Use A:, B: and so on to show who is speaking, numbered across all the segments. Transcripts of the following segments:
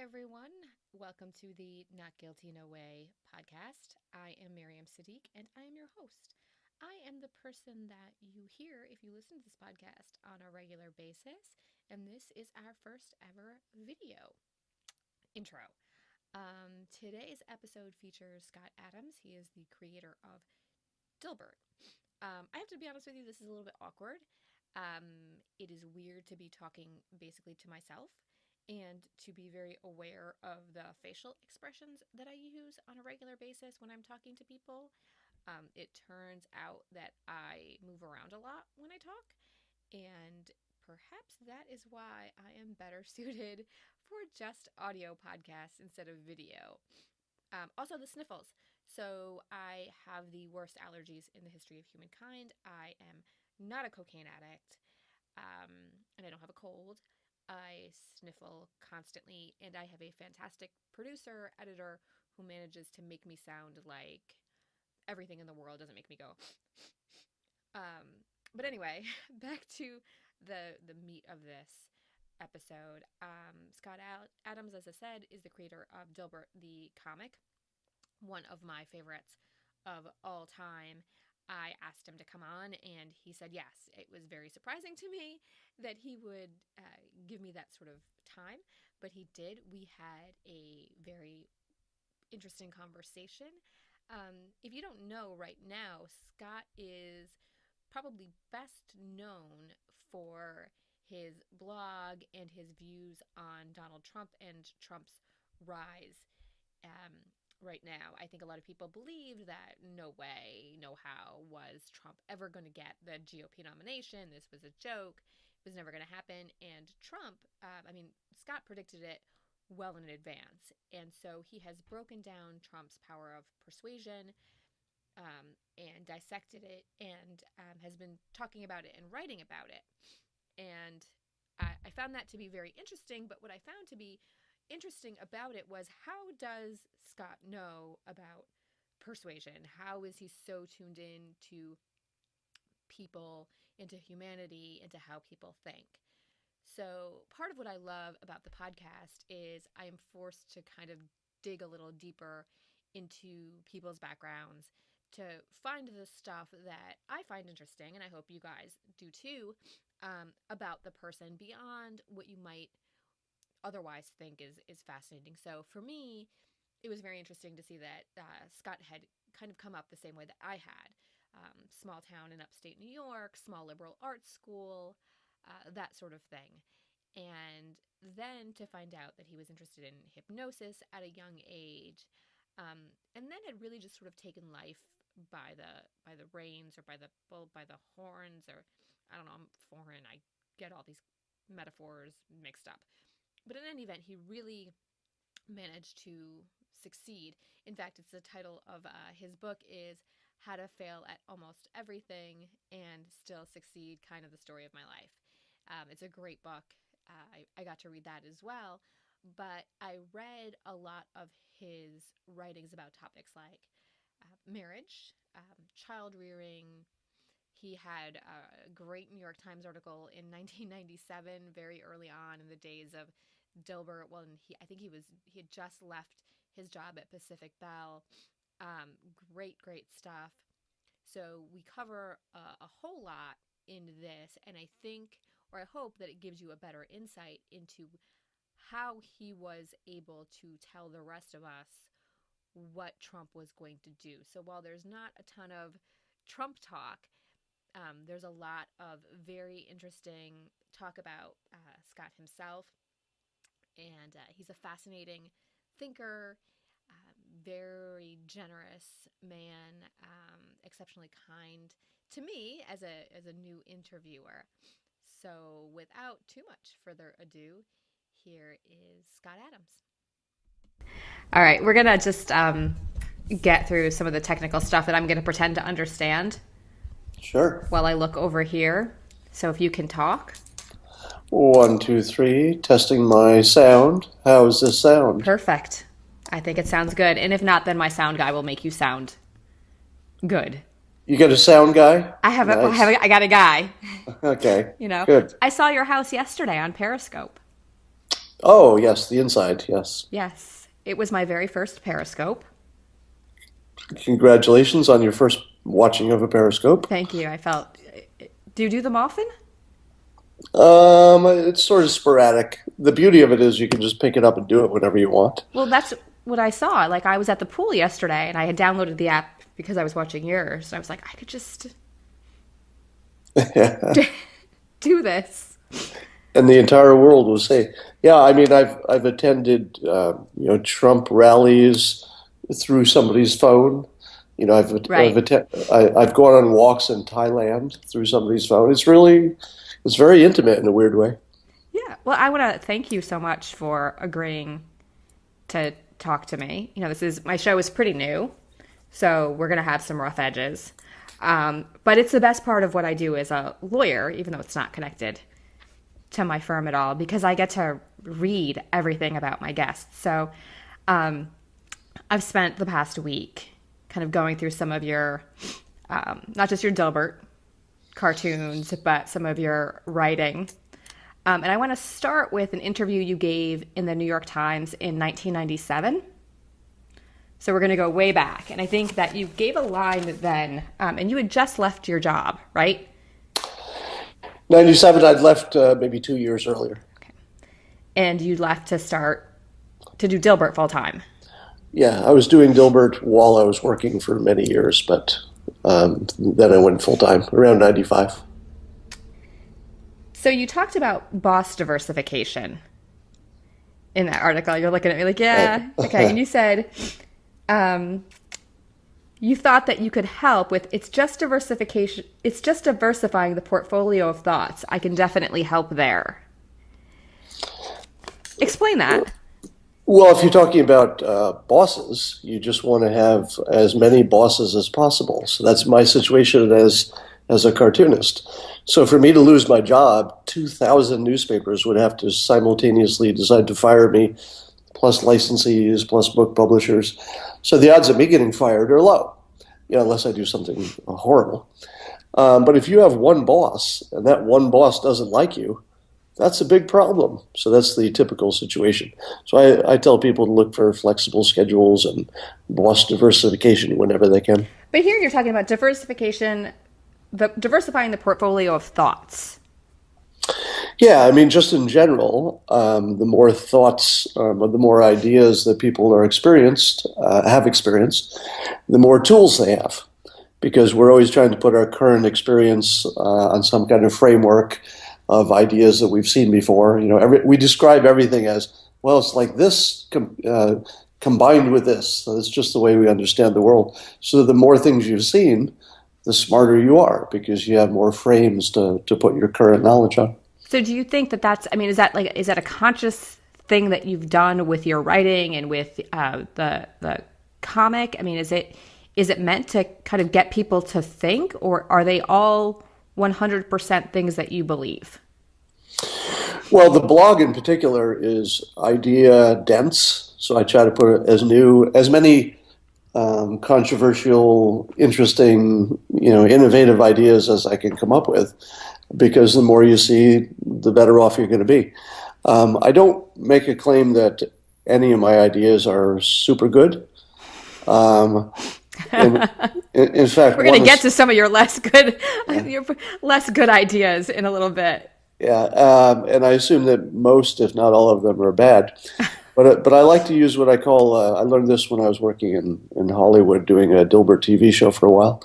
A: everyone. Welcome to the Not Guilty No Way podcast. I am Miriam Sadiq and I am your host. I am the person that you hear if you listen to this podcast on a regular basis, and this is our first ever video intro. Today's episode features Scott Adams. He is the creator of Dilbert. I have to be honest with you, this is a little bit awkward. It is weird to be talking basically to myself and to be very aware of the facial expressions that I use on a regular basis when I'm talking to people. It turns out that I move around a lot when I talk, and perhaps that is why I am better suited for just audio podcasts instead of video. Also, the sniffles. So, I have the worst allergies in the history of humankind. I am not a cocaine addict, and I don't have a cold. I sniffle constantly, and I have a fantastic producer, editor, who manages to make me sound like everything in the world doesn't make me go. But anyway, back to the meat of this episode. Scott Adams, as I said, is the creator of Dilbert the comic, one of my favorites of all time. I asked him to come on, and he said yes. It was very surprising to me that he would give me that sort of time, but he did. We had a very interesting conversation. If you don't know right now, Scott is probably best known for his blog and his views on Donald Trump and Trump's rise. Right now, I think a lot of people believe that no way, no how was Trump ever going to get the GOP nomination. This was a joke. It was never going to happen. And Trump, Scott predicted it well in advance. And so he has broken down Trump's power of persuasion and dissected it and has been talking about it and writing about it. And I found that to be very interesting. But what I found to be interesting about it was, how does Scott know about persuasion? How is he so tuned in to people, into humanity, into how people think? So part of what I love about the podcast is I am forced to kind of dig a little deeper into people's backgrounds to find the stuff that I find interesting, and I hope you guys do too, about the person beyond what you might otherwise think is fascinating. So for me, it was very interesting to see that Scott had kind of come up the same way that I had. Small town in upstate New York, small liberal arts school, that sort of thing. And then to find out that he was interested in hypnosis at a young age, and then had really just sort of taken life by the reins, or by the bull, by the horns, or I don't know, I'm foreign. I get all these metaphors mixed up. But in any event, he really managed to succeed. In fact, it's the title of his book is How to Fail at Almost Everything and Still Succeed, kind of the story of my life. It's a great book. I got to read that as well. But I read a lot of his writings about topics like marriage, child rearing. He had a great New York Times article in 1997, very early on in the days of Dilbert. Well, I think he had just left his job at Pacific Bell. Great stuff. So we cover a whole lot in this, and I think, or I hope, that it gives you a better insight into how he was able to tell the rest of us what Trump was going to do. So while there's not a ton of Trump talk, there's a lot of very interesting talk about Scott himself, and he's a fascinating thinker, very generous man, exceptionally kind to me as a new interviewer. So without too much further ado, here is Scott Adams. All right, we're gonna just get through some of the technical stuff that I'm gonna pretend to understand.
B: Sure.
A: While I look over here. So if you can talk.
B: 1, 2, 3. Testing my sound. How's this sound?
A: Perfect. I think it sounds good. And if not, then my sound guy will make you sound good.
B: You got a sound guy?
A: I got a guy.
B: Okay.
A: You know,
B: good.
A: I saw your house yesterday on Periscope.
B: Oh, yes, the inside, yes.
A: Yes, it was my very first Periscope.
B: Congratulations on your first watching of a Periscope.
A: Thank you. I felt. Do you do them often?
B: It's sort of sporadic. The beauty of it is you can just pick it up and do it whenever you want.
A: Well, that's what I saw. Like, I was at the pool yesterday and I had downloaded the app because I was watching yours. And I was like, I could just do this.
B: And the entire world will say, "Yeah." I mean, I've attended Trump rallies through somebody's phone.
A: Right.
B: I've gone on walks in Thailand through somebody's phone. It's very intimate in a weird way.
A: Yeah. Well, I want to thank you so much for agreeing to talk to me. This is my show is pretty new, so we're gonna have some rough edges. But it's the best part of what I do as a lawyer, even though it's not connected to my firm at all, because I get to read everything about my guests. So I've spent the past week kind of going through some of your, not just your Dilbert cartoons, but some of your writing. And I want to start with an interview you gave in the New York Times in 1997. So we're going to go way back. And I think that you gave a line then, and you had just left your job, right?
B: 97, I'd left maybe 2 years earlier.
A: Okay. And you left to start to do Dilbert full time.
B: Yeah, I was doing Dilbert while I was working for many years, but then I went full time around 95.
A: So you talked about boss diversification in that article. You're looking at me like, yeah, okay. And you said you thought that you could help with it's just diversification. It's just diversifying the portfolio of thoughts. I can definitely help there. Explain that.
B: Well, if you're talking about bosses, you just want to have as many bosses as possible. So that's my situation as a cartoonist. So for me to lose my job, 2,000 newspapers would have to simultaneously decide to fire me, plus licensees, plus book publishers. So the odds of me getting fired are low, unless I do something horrible. But if you have one boss, and that one boss doesn't like you, that's a big problem. So that's the typical situation. So I tell people to look for flexible schedules and boss diversification whenever they can.
A: But here you're talking about diversification, diversifying the portfolio of thoughts.
B: Yeah, I mean, just in general, the more thoughts, or the more ideas that people have experienced, the more tools they have. Because we're always trying to put our current experience on some kind of framework of ideas that we've seen before. We describe everything as, well, it's like this combined with this. So it's just the way we understand the world. So the more things you've seen, the smarter you are because you have more frames to put your current knowledge on.
A: So do you think that is that a conscious thing that you've done with your writing and with the comic? I mean, is it meant to kind of get people to think, or are they all 100% things that you believe?
B: Well, the blog in particular is idea dense, so I try to put as many controversial, interesting, innovative ideas as I can come up with, because the more you see, the better off you're going to be. I don't make a claim that any of my ideas are super good. In fact,
A: we're going to get to some of your less good, your less good ideas in a little bit.
B: Yeah, and I assume that most, if not all of them, are bad. But I like to use what I call. I learned this when I was working in Hollywood doing a Dilbert TV show for a while.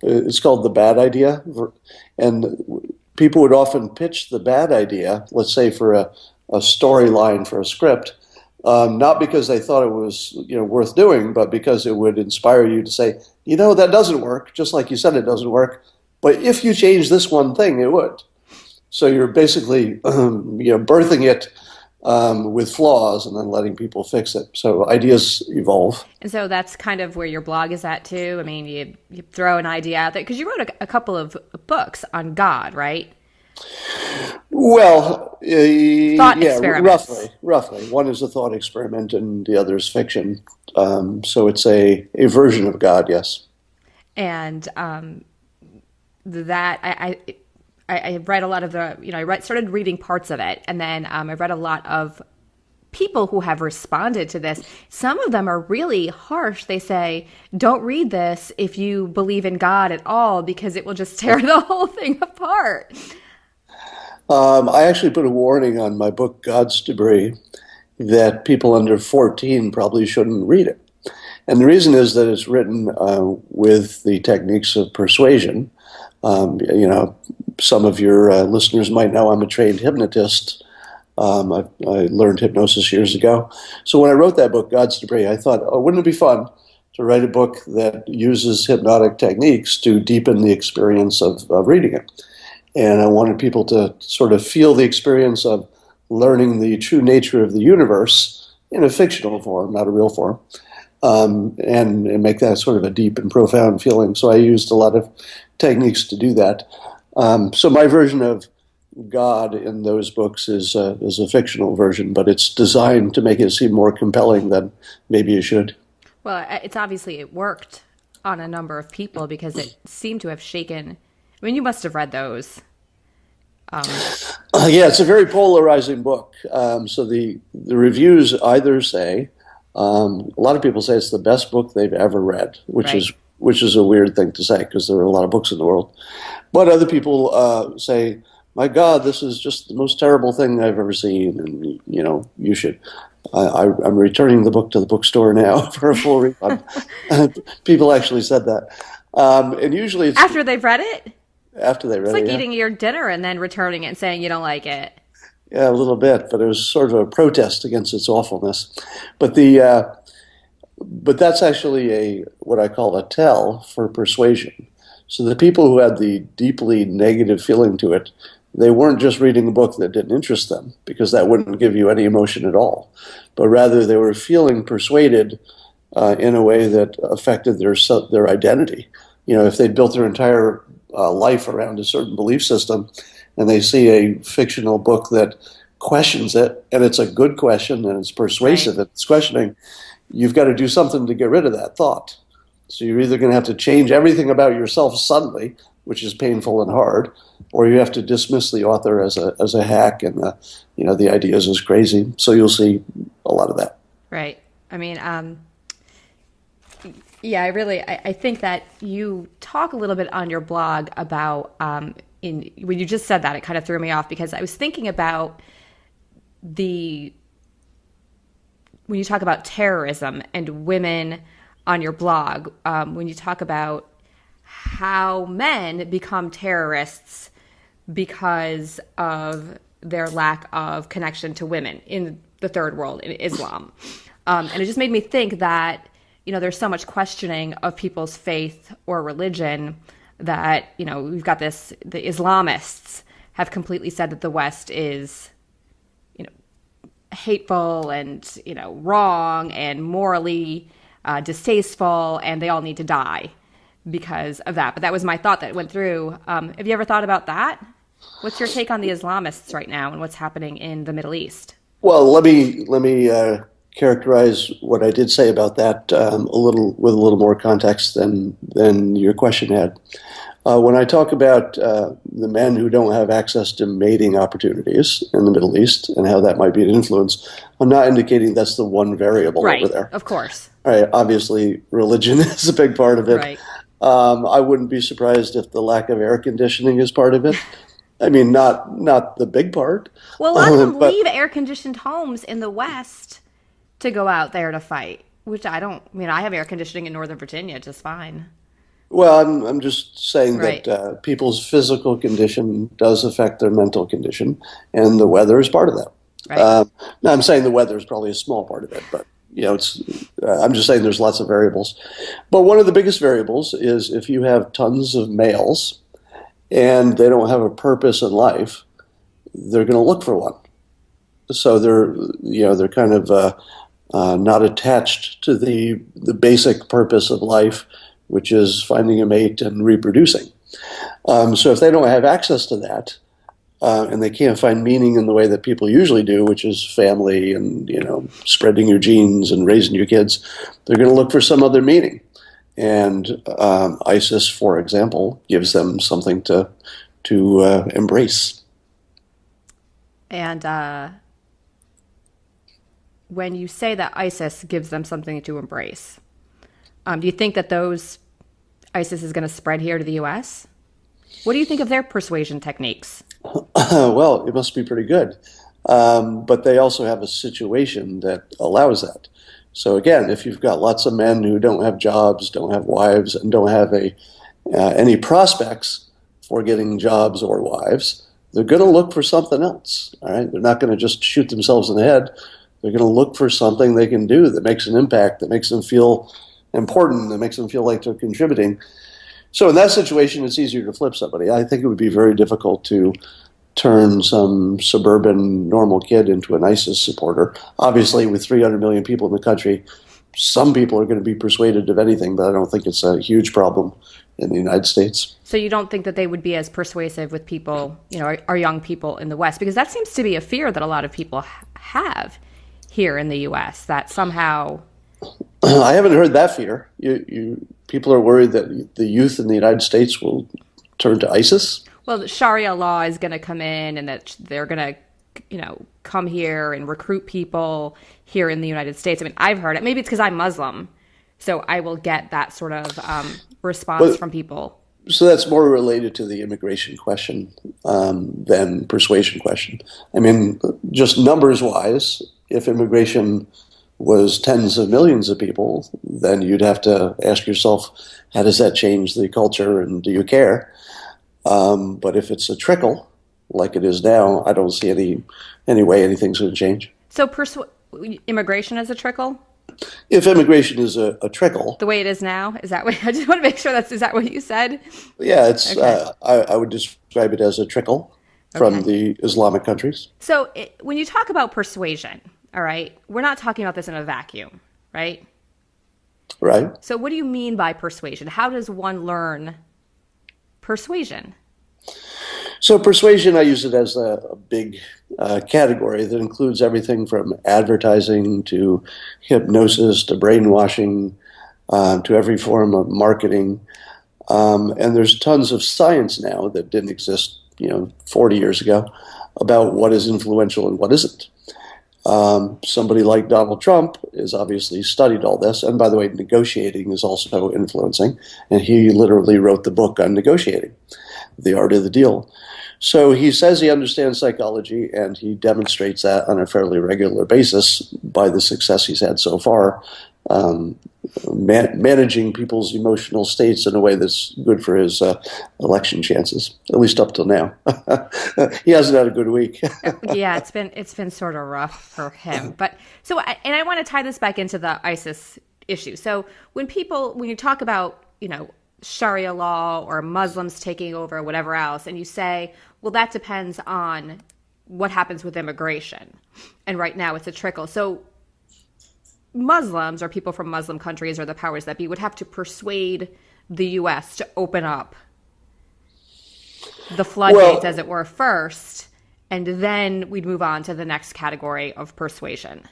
B: It's called the bad idea, and people would often pitch the bad idea, let's say for a storyline for a script, not because they thought it was worth doing, but because it would inspire you to say, that doesn't work, just like you said it doesn't work. But if you change this one thing, it would. So you're basically birthing it with flaws and then letting people fix it. So ideas evolve.
A: And so that's kind of where your blog is at too. I mean, you throw an idea out there because you wrote a couple of books on God, right?
B: Well,
A: thought experiments.
B: Roughly. One is a thought experiment and the other is fiction. So it's a version of God, yes.
A: And that I read a lot of the, started reading parts of it. And then I read a lot of people who have responded to this. Some of them are really harsh. They say, don't read this if you believe in God at all, because it will just tear the whole thing apart.
B: I actually put a warning on my book, God's Debris, that people under 14 probably shouldn't read it. And the reason is that it's written with the techniques of persuasion. Some of your listeners might know I'm a trained hypnotist. I learned hypnosis years ago. So when I wrote that book, God's Debris, I thought, oh, wouldn't it be fun to write a book that uses hypnotic techniques to deepen the experience of reading it? And I wanted people to sort of feel the experience of learning the true nature of the universe in a fictional form, not a real form, and make that sort of a deep and profound feeling. So I used a lot of techniques to do that. So my version of God in those books is a fictional version, but it's designed to make it seem more compelling than maybe it should.
A: Well, it's obviously it worked on a number of people because it seemed to have shaken. I mean, you must have read those.
B: Yeah, it's a very polarizing book. So the reviews either say, a lot of people say it's the best book they've ever read, which is a weird thing to say because there are a lot of books in the world. But other people say, my God, this is just the most terrible thing I've ever seen, and you should. I'm returning the book to the bookstore now for a full refund. People actually said that, and usually it's
A: after they've read it.
B: After they read it,
A: it's like eating your dinner and then returning it and saying you don't like it.
B: Yeah, a little bit, but it was sort of a protest against its awfulness. But but that's actually what I call a tell for persuasion. So the people who had the deeply negative feeling to it, they weren't just reading a book that didn't interest them, because that wouldn't give you any emotion at all. But rather, they were feeling persuaded in a way that affected their identity. If they'd built their entire life around a certain belief system, and they see a fictional book that questions it, and it's a good question, and it's persuasive, and it's questioning, you've got to do something to get rid of that thought. So you're either going to have to change everything about yourself suddenly, which is painful and hard, or you have to dismiss the author as a hack and the ideas is crazy. So you'll see a lot of that.
A: Right. I mean, yeah, I think that you talk a little bit on your blog about when you just said that, it kind of threw me off because I was thinking about when you talk about terrorism and women on your blog, when you talk about how men become terrorists because of their lack of connection to women in the third world, in Islam. And it just made me think that, there's so much questioning of people's faith or religion that, we've got the Islamists have completely said that the West is, hateful and, wrong and morally distasteful, and they all need to die because of that. But that was my thought that went through. Have you ever thought about that? What's your take on the Islamists right now and what's happening in the Middle East?
B: Well, let me characterize what I did say about that with a little more context than your question had. When I talk about the men who don't have access to mating opportunities in the Middle East and how that might be an influence, I'm not indicating that's the one variable over there.
A: Right, of course.
B: All right, obviously, religion is a big part of it.
A: Right.
B: I wouldn't be surprised if the lack of air conditioning is part of it. I mean, not the big part.
A: Well, a lot of them leave air-conditioned homes in the West to go out there to fight, which I have air conditioning in Northern Virginia just fine.
B: Well, I'm just saying
A: Right.
B: that people's physical condition does affect their mental condition, and the weather is part of that.
A: Right.
B: Now, I'm saying the weather is probably a small part of it, but I'm just saying there's lots of variables. But one of the biggest variables is if you have tons of males and they don't have a purpose in life, they're going to look for one. So they're kind of not attached to the basic purpose of life, which is finding a mate and reproducing. So if they don't have access to that, and they can't find meaning in the way that people usually do, which is family and spreading your genes and raising your kids, they're going to look for some other meaning. And ISIS, for example, gives them something to to embrace.
C: And when you say that ISIS gives them something to embrace, do you think that ISIS is going to spread here to the U.S.? What do you think of their persuasion techniques?
B: Well, it must be pretty good. But they also have a situation that allows that. So again, if you've got lots of men who don't have jobs, don't have wives, and don't have any prospects for getting jobs or wives, they're going to look for something else. All right, they're not going to just shoot themselves in the head. They're going to look for something they can do that makes an impact, that makes them feel important, that makes them feel like they're contributing. So in that situation, it's easier to flip somebody. I think it would be very difficult to turn some suburban normal kid into an ISIS supporter. Obviously, with 300 million people in the country, some people are going to be persuaded of anything, but I don't think it's a huge problem in the United States.
C: So you don't think that they would be as persuasive with people, our young people in the West? Because that seems to be a fear that a lot of people have here in the U.S., that somehow...
B: I haven't heard that fear. People are worried that the youth in the United States will turn to ISIS?
C: Well, Sharia law is going to come in, and that they're going to, come here and recruit people here in the United States. I mean, I've heard it. Maybe it's because I'm Muslim, so I will get that sort of response from people.
B: So that's more related to the immigration question than persuasion question. I mean, just numbers-wise, if immigration was tens of millions of people, then you'd have to ask yourself, how does that change the culture, and do you care? But if it's a trickle, like it is now, I don't see any way anything's going to change.
C: So immigration is a trickle?
B: If immigration is a trickle,
C: the way it is now, is that what? I just want to make sure is that what you said?
B: Yeah, it's. Okay. I would describe it as a trickle from the Islamic countries.
C: So when you talk about persuasion, all right, we're not talking about this in a vacuum, right?
B: Right.
C: So what do you mean by persuasion? How does one learn persuasion?
B: So persuasion, I use it as a big category that includes everything from advertising to hypnosis to brainwashing to every form of marketing. And there's tons of science now that didn't exist, 40 years ago about what is influential and what isn't. Somebody like Donald Trump has obviously studied all this. And by the way, negotiating is also influencing. And he literally wrote the book on negotiating, The Art of the Deal. So he says he understands psychology, and he demonstrates that on a fairly regular basis by the success he's had so far, managing people's emotional states in a way that's good for his election chances, at least up till now. He hasn't had a good week.
C: Yeah, it's been sort of rough for him. But I want to tie this back into the ISIS issue. So when you talk about, Sharia law or Muslims taking over or whatever else, and you say, well, that depends on what happens with immigration. And right now it's a trickle. So Muslims or people from Muslim countries or the powers that be would have to persuade the U.S. to open up the floodgates, as it were, first, and then we'd move on to the next category of persuasion.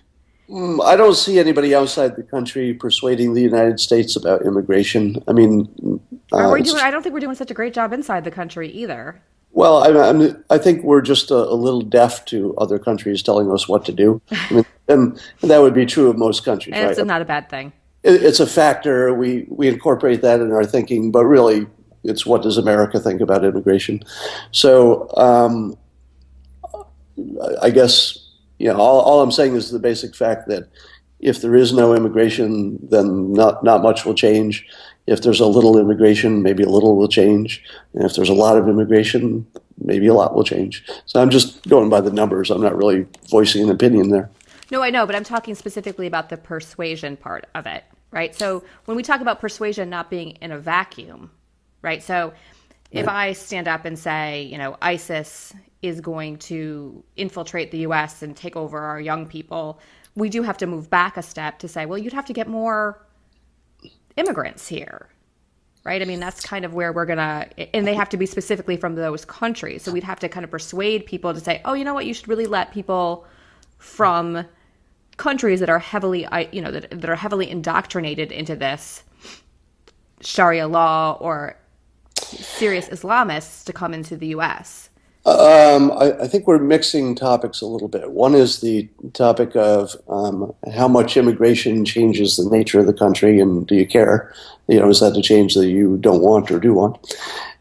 B: I don't see anybody outside the country persuading the United States about immigration. I mean,
C: I don't think we're doing such a great job inside the country either.
B: Well, I think we're just a little deaf to other countries telling us what to do. I mean, and that would be true of most countries,
C: and
B: right?
C: It's not a bad thing.
B: It's a factor. We incorporate that in our thinking, but really, it's what does America think about immigration? So I guess, all I'm saying is the basic fact that if there is no immigration, then not much will change. If there's a little immigration, maybe a little will change. And if there's a lot of immigration, maybe a lot will change. So I'm just going by the numbers. I'm not really voicing an opinion there.
C: No, I know, but I'm talking specifically about the persuasion part of it, right? So when we talk about persuasion not being in a vacuum, right? So if I stand up and say, ISIS is going to infiltrate the U.S. and take over our young people, we do have to move back a step to say, well, you'd have to get more immigrants here, right? I mean, that's kind of where we're going to, and they have to be specifically from those countries. So we'd have to kind of persuade people to say, oh, you know what, you should really let people from countries that are heavily, that are heavily indoctrinated into this Sharia law or serious Islamists to come into the U.S.?
B: I think we're mixing topics a little bit. One is the topic of how much immigration changes the nature of the country, and do you care? Is that a change that you don't want or do want?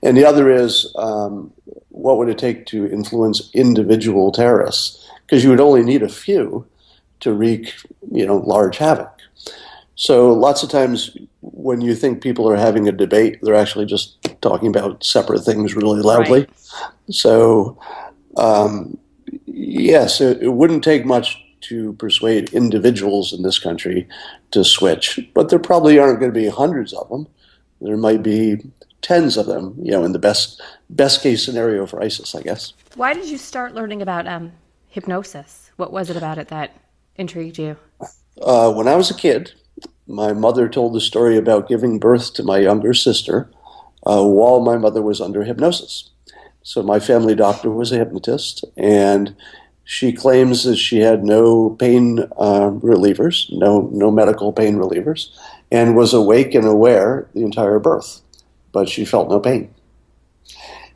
B: And the other is what would it take to influence individual terrorists? Because you would only need a few to wreak, large havoc. So lots of times when you think people are having a debate, they're actually just talking about separate things really loudly.
C: Right.
B: So, yes, it wouldn't take much to persuade individuals in this country to switch, but there probably aren't going to be hundreds of them. There might be tens of them, in the best case scenario for ISIS, I guess.
C: Why did you start learning about hypnosis? What was it about it that intrigued you?
B: When I was a kid, my mother told the story about giving birth to my younger sister while my mother was under hypnosis. So my family doctor was a hypnotist, and she claims that she had no pain relievers, no medical pain relievers, and was awake and aware the entire birth, but she felt no pain.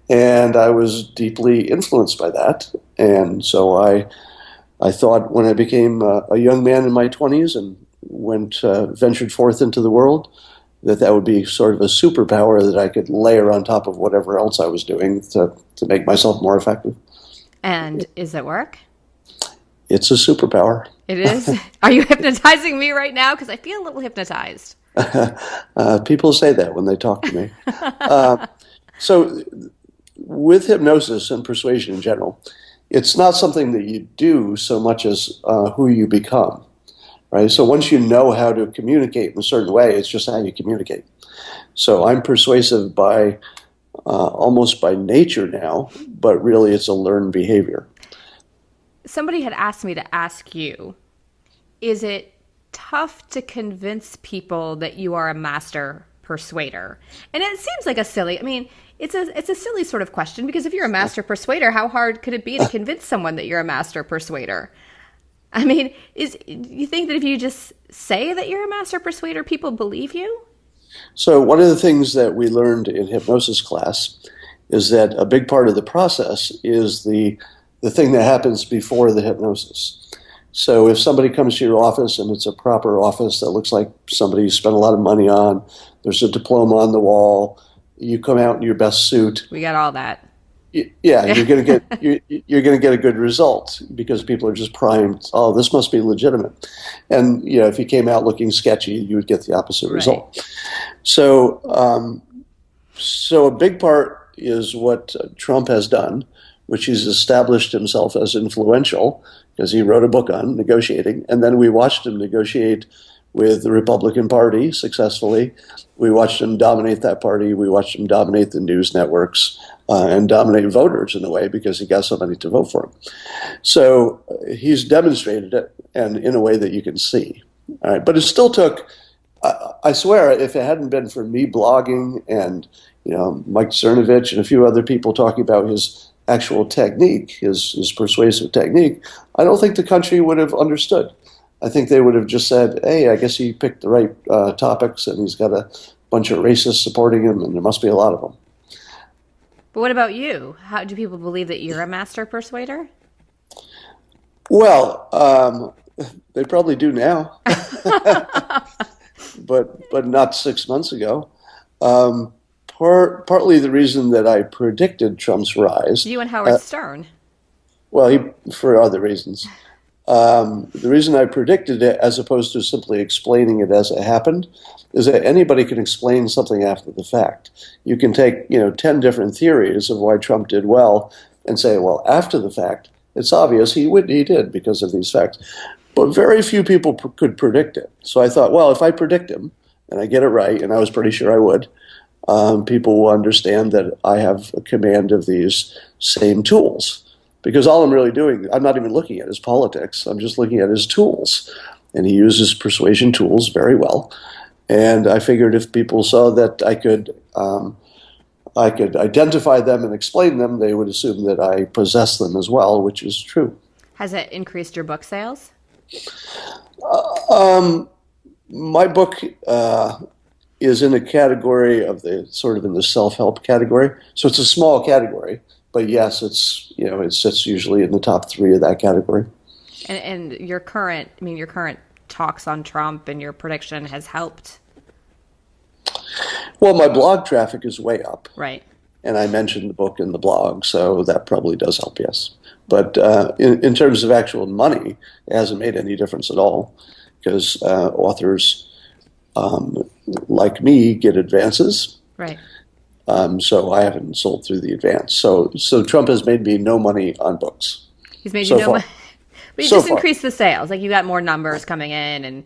B: And I was deeply influenced by that, and so I thought when I became a young man in my 20s and ventured forth into the world, that would be sort of a superpower that I could layer on top of whatever else I was doing to make myself more effective.
C: And is it work?
B: It's a superpower.
C: It is? Are you hypnotizing me right now? Because I feel a little hypnotized.
B: People say that when they talk to me. So with hypnosis and persuasion in general, it's not something that you do so much as who you become. Right? So once you know how to communicate in a certain way, it's just how you communicate. So I'm persuasive by almost by nature now, but really it's a learned behavior.
C: Somebody had asked me to ask you, is it tough to convince people that you are a master persuader? And it seems like it's a silly sort of question, because if you're a master persuader, how hard could it be to convince someone that you're a master persuader? I mean, you think that if you just say that you're a master persuader, people believe you?
B: So one of the things that we learned in hypnosis class is that a big part of the process is the thing that happens before the hypnosis. So if somebody comes to your office and it's a proper office that looks like somebody spent a lot of money on, there's a diploma on the wall, you come out in your best suit.
C: We got all that.
B: Yeah, you're going to get a good result because people are just primed. Oh, this must be legitimate. And if you came out looking sketchy, you would get the opposite result. So, so a big part is what Trump has done, which he's established himself as influential because he wrote a book on negotiating, and then we watched him negotiate with the Republican Party successfully. We watched him dominate that party. We watched him dominate the news networks and dominate voters in a way because he got somebody to vote for him. So he's demonstrated it, and in a way that you can see. All right, but it still took. I swear, if it hadn't been for me blogging and Mike Cernovich and a few other people talking about his actual technique, his persuasive technique, I don't think the country would have understood. I think they would have just said, hey, I guess he picked the right topics and he's got a bunch of racists supporting him and there must be a lot of them.
C: But what about you? How do people believe that you're a master persuader?
B: Well, they probably do now, but not 6 months ago. Partly the reason that I predicted Trump's rise.
C: You and Howard Stern.
B: Well, for other reasons. The reason I predicted it, as opposed to simply explaining it as it happened, is that anybody can explain something after the fact. You can take 10 different theories of why Trump did well and say, well, after the fact, it's obvious he did because of these facts. But very few people could predict it. So I thought, well, if I predict him and I get it right, and I was pretty sure I would, people will understand that I have a command of these same tools. Because all I'm really doing, I'm not even looking at his politics. I'm just looking at his tools. And he uses persuasion tools very well. And I figured if people saw that I could identify them and explain them, they would assume that I possess them as well, which is true.
C: Has it increased your book sales?
B: My book is in a category of the sort of in the self-help category. So it's a small category, but yes, it's it sits usually in the top 3 of that category.
C: And your current talks on Trump and your prediction has helped.
B: Well, my blog traffic is way up.
C: Right.
B: And I mentioned the book in the blog, so that probably does help, yes. But in terms of actual money, it hasn't made any difference at all, because authors like me get advances.
C: Right.
B: So I haven't sold through the advance. So Trump has made me no money on books.
C: He's made
B: so
C: you no
B: far.
C: money. But you
B: So
C: just
B: far.
C: increased the sales. Like you got more numbers coming in and,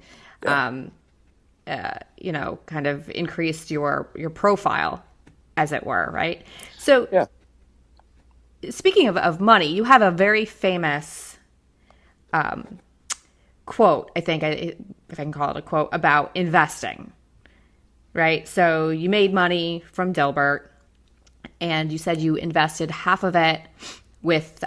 C: kind of increased your profile, as it were, right? So
B: Yeah.
C: speaking of money, you have a very famous quote, I think, if I can call it a quote, about investing, right? So you made money from Dilbert, and you said you invested half of it with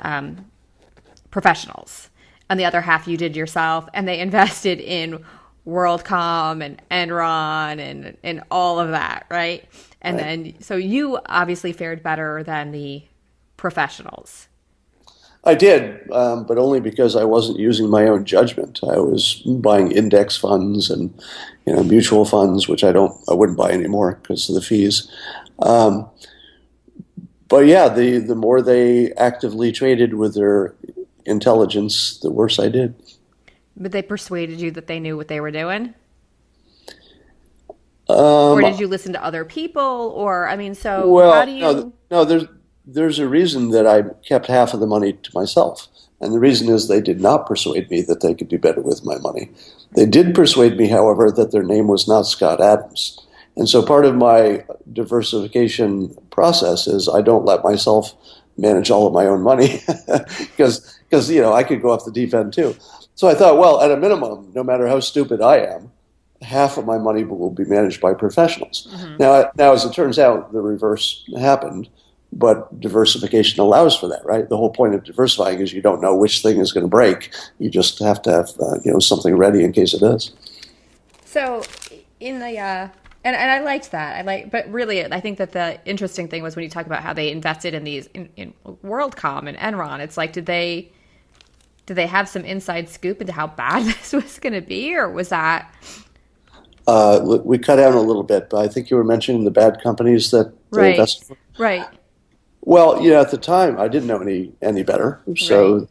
C: professionals, and the other half you did yourself, and they invested in WorldCom and Enron and all of that, right? And
B: Right.
C: then, so you obviously fared better than the professionals.
B: I did, but only because I wasn't using my own judgment. I was buying index funds and mutual funds, which I wouldn't buy anymore because of the fees. But yeah, the more they actively traded with their intelligence, the worse I did.
C: But they persuaded you that they knew what they were doing? Or did you listen to other people? Or, so
B: Well,
C: how do you...
B: no, there's a reason that I kept half of the money to myself. And the reason is they did not persuade me that they could do better with my money. They did persuade me, however, that their name was not Scott Adams. And so part of my diversification process is I don't let myself manage all of my own money because I could go off the deep end too. So I thought, well, at a minimum, no matter how stupid I am, half of my money will be managed by professionals.
C: Mm-hmm.
B: Now, as it turns out, the reverse happened, but diversification allows for that, right? The whole point of diversifying is you don't know which thing is going to break. You just have to have something ready in case it does.
C: So in the and I liked that. But really, I think that the interesting thing was when you talk about how they invested in these in WorldCom and Enron. It's like, did they have some inside scoop into how bad this was going to be, or was that?
B: We cut out a little bit, but I think you were mentioning the bad companies that they
C: Right.
B: invested in.
C: Right.
B: Well, at the time, I didn't know any better. So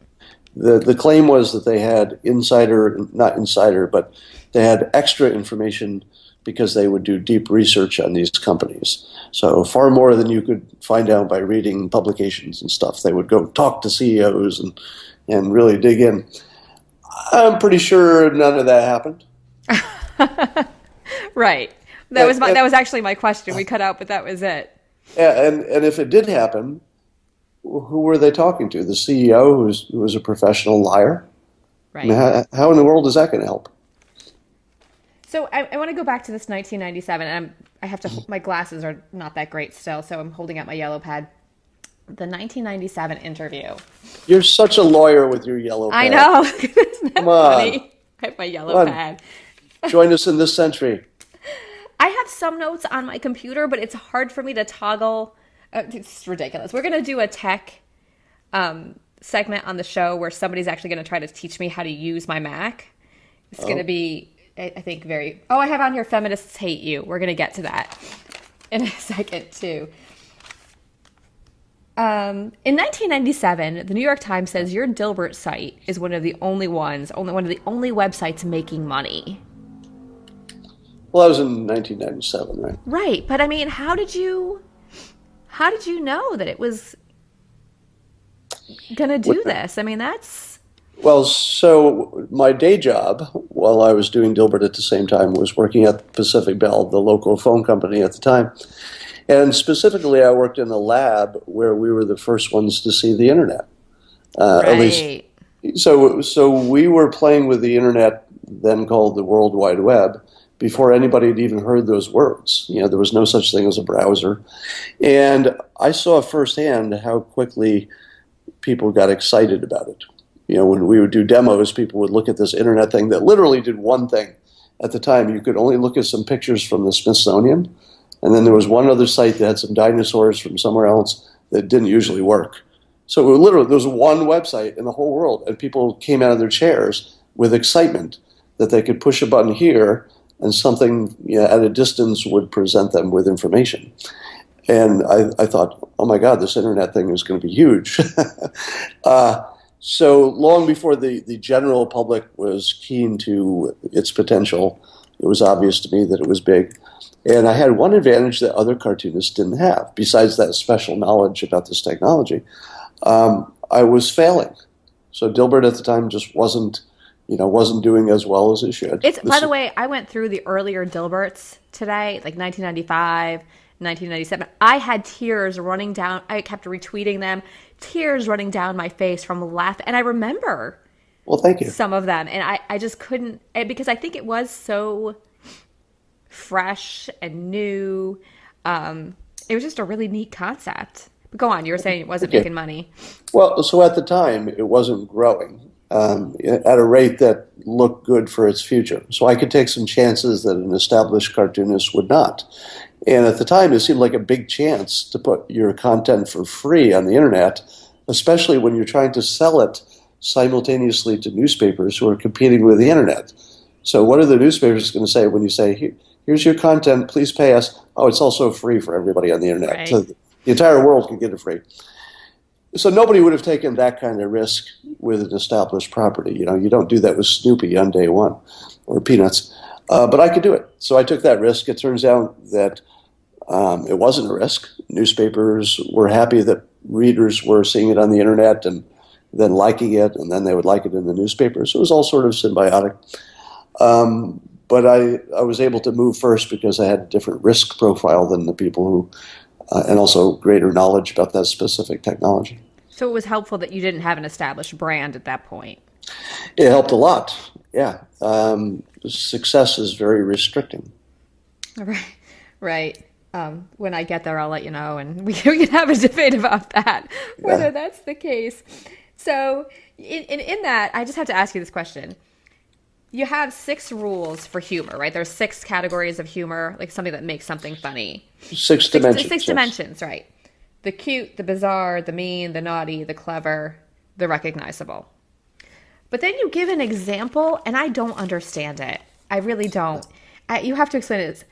B: the claim was that they had not insider, but they had extra information because they would do deep research on these companies. So far more than you could find out by reading publications and stuff. They would go talk to CEOs and really dig in. I'm pretty sure none of that happened.
C: Right. That was actually my question. We cut out, but that was it.
B: Yeah, and if it did happen, who were they talking to? The CEO, who was a professional liar?
C: Right.
B: I mean, how in the world is that going to help?
C: So I want to go back to this 1997, and I have to. My glasses are not that great still, so I'm holding out my yellow pad. The 1997 interview.
B: You're such a lawyer with your yellow pad.
C: I know. Isn't that
B: Come on.
C: funny? I have my yellow pad.
B: Join us in this century.
C: I have some notes on my computer, but it's hard for me to toggle. It's ridiculous. We're going to do a tech segment on the show where somebody's actually going to try to teach me how to use my Mac. It's going to be, I think, very... Oh, I have on here, feminists hate you. We're going to get to that in a second, too. In 1997, the New York Times says your Dilbert site is one of the only websites making money.
B: Well, that was in 1997, right?
C: Right, but how did you know that it was gonna do this? That's...
B: Well, so my day job, while I was doing Dilbert at the same time, was working at Pacific Bell, the local phone company at the time. And specifically, I worked in a lab where we were the first ones to see the internet.
C: Right.
B: At least, so we were playing with the internet, then called the World Wide Web, before anybody had even heard those words. There was no such thing as a browser. And I saw firsthand how quickly people got excited about it. When we would do demos, people would look at this internet thing that literally did one thing, at the time, you could only look at some pictures from the Smithsonian, and then there was one other site that had some dinosaurs from somewhere else that didn't usually work. So literally, there was one website in the whole world, and people came out of their chairs with excitement that they could push a button here and something at a distance would present them with information. And I thought, oh my God, this internet thing is going to be huge. So long before the general public was keen to its potential, it was obvious to me that it was big. And I had one advantage that other cartoonists didn't have, besides that special knowledge about this technology. I was failing. So Dilbert at the time just wasn't doing as well as it should.
C: By the way, I went through the earlier Dilberts today, like 1995, 1997. I had tears running down. I kept retweeting them, tears running down my face from laughing. And I remember
B: thank you.
C: Some of them. And I just couldn't, because I think it was so fresh and new. It was just a really neat concept. But go on, you were saying it wasn't making money.
B: Well, so at the time, it wasn't growing at a rate that looked good for its future. So I could take some chances that an established cartoonist would not. And at the time, it seemed like a big chance to put your content for free on the internet, especially when you're trying to sell it simultaneously to newspapers who are competing with the internet. So what are the newspapers going to say when you say, here's your content, please pay us? Oh, it's also free for everybody on the internet.
C: Right.
B: So the entire world can get it free. So nobody would have taken that kind of risk with an established property. You don't do that with Snoopy on day one or Peanuts. But I could do it. So I took that risk. It turns out that it wasn't a risk. Newspapers were happy that readers were seeing it on the internet and then liking it, and then they would like it in the newspapers. So it was all sort of symbiotic. But I was able to move first because I had a different risk profile than the people who, and also greater knowledge about that specific technology.
C: So it was helpful that you didn't have an established brand at that point.
B: It helped a lot, yeah. Success is very restricting.
C: Right. When I get there, I'll let you know, and we can have a debate about that, whether that's the case. So in that, I just have to ask you this question. You have 6 rules for humor, right? There's 6 categories of humor, like something that makes something funny.
B: 6 dimensions.
C: 6 dimensions, right. The cute, the bizarre, the mean, the naughty, the clever, the recognizable. But then you give an example, and I don't understand it. I really don't. You have to explain it.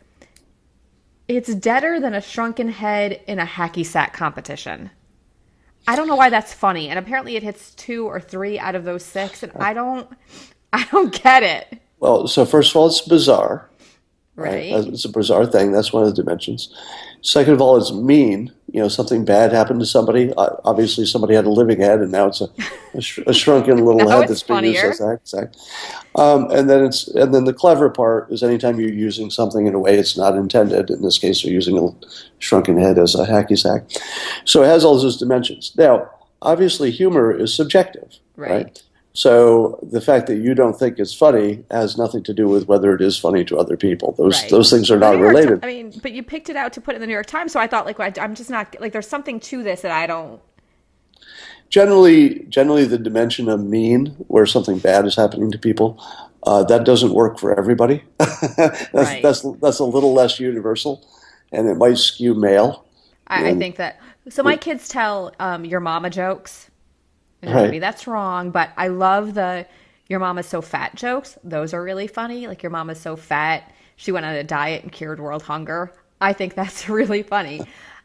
C: It's deader than a shrunken head in a hacky sack competition. I don't know why that's funny, and apparently it hits 2 or 3 out of those 6, and I don't get it.
B: Well, so first of all, it's bizarre.
C: Right.
B: It's a bizarre thing. That's one of the dimensions. Second of all, it's mean. Something bad happened to somebody. Obviously, somebody had a living head, and now it's a shrunken little head that's being used as a hacky sack. And then the clever part is anytime you're using something in a way it's not intended. In this case, you're using a shrunken head as a hacky sack. So it has all those dimensions. Now, obviously, humor is subjective, right? So the fact that you don't think it's funny has nothing to do with whether it is funny to other people. Those things are not related.
C: But you picked it out to put in the New York Times, so I thought, I'm just not, there's something to this that I don't.
B: Generally, the dimension of mean, where something bad is happening to people, that doesn't work for everybody. That's a little less universal, and it might skew male.
C: I think that. So my kids tell your mama jokes. Maybe that's wrong, but I love the your mama's so fat jokes. Those are really funny. Like your mama's so fat, she went on a diet and cured world hunger. I think that's really funny.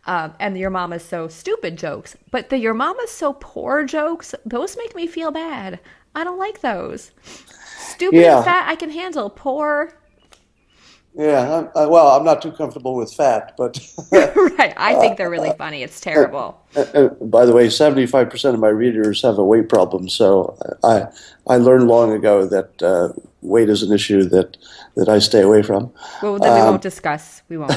C: And your mama's so stupid jokes. But the your mama's so poor jokes, those make me feel bad. I don't like those. Stupid and fat, I can handle. Poor.
B: Yeah, I'm not too comfortable with fat, but
C: right. I think they're really funny. It's terrible.
B: By the way, 75% of my readers have a weight problem, so I learned long ago that weight is an issue that I stay away from.
C: Well, then we won't discuss. We won't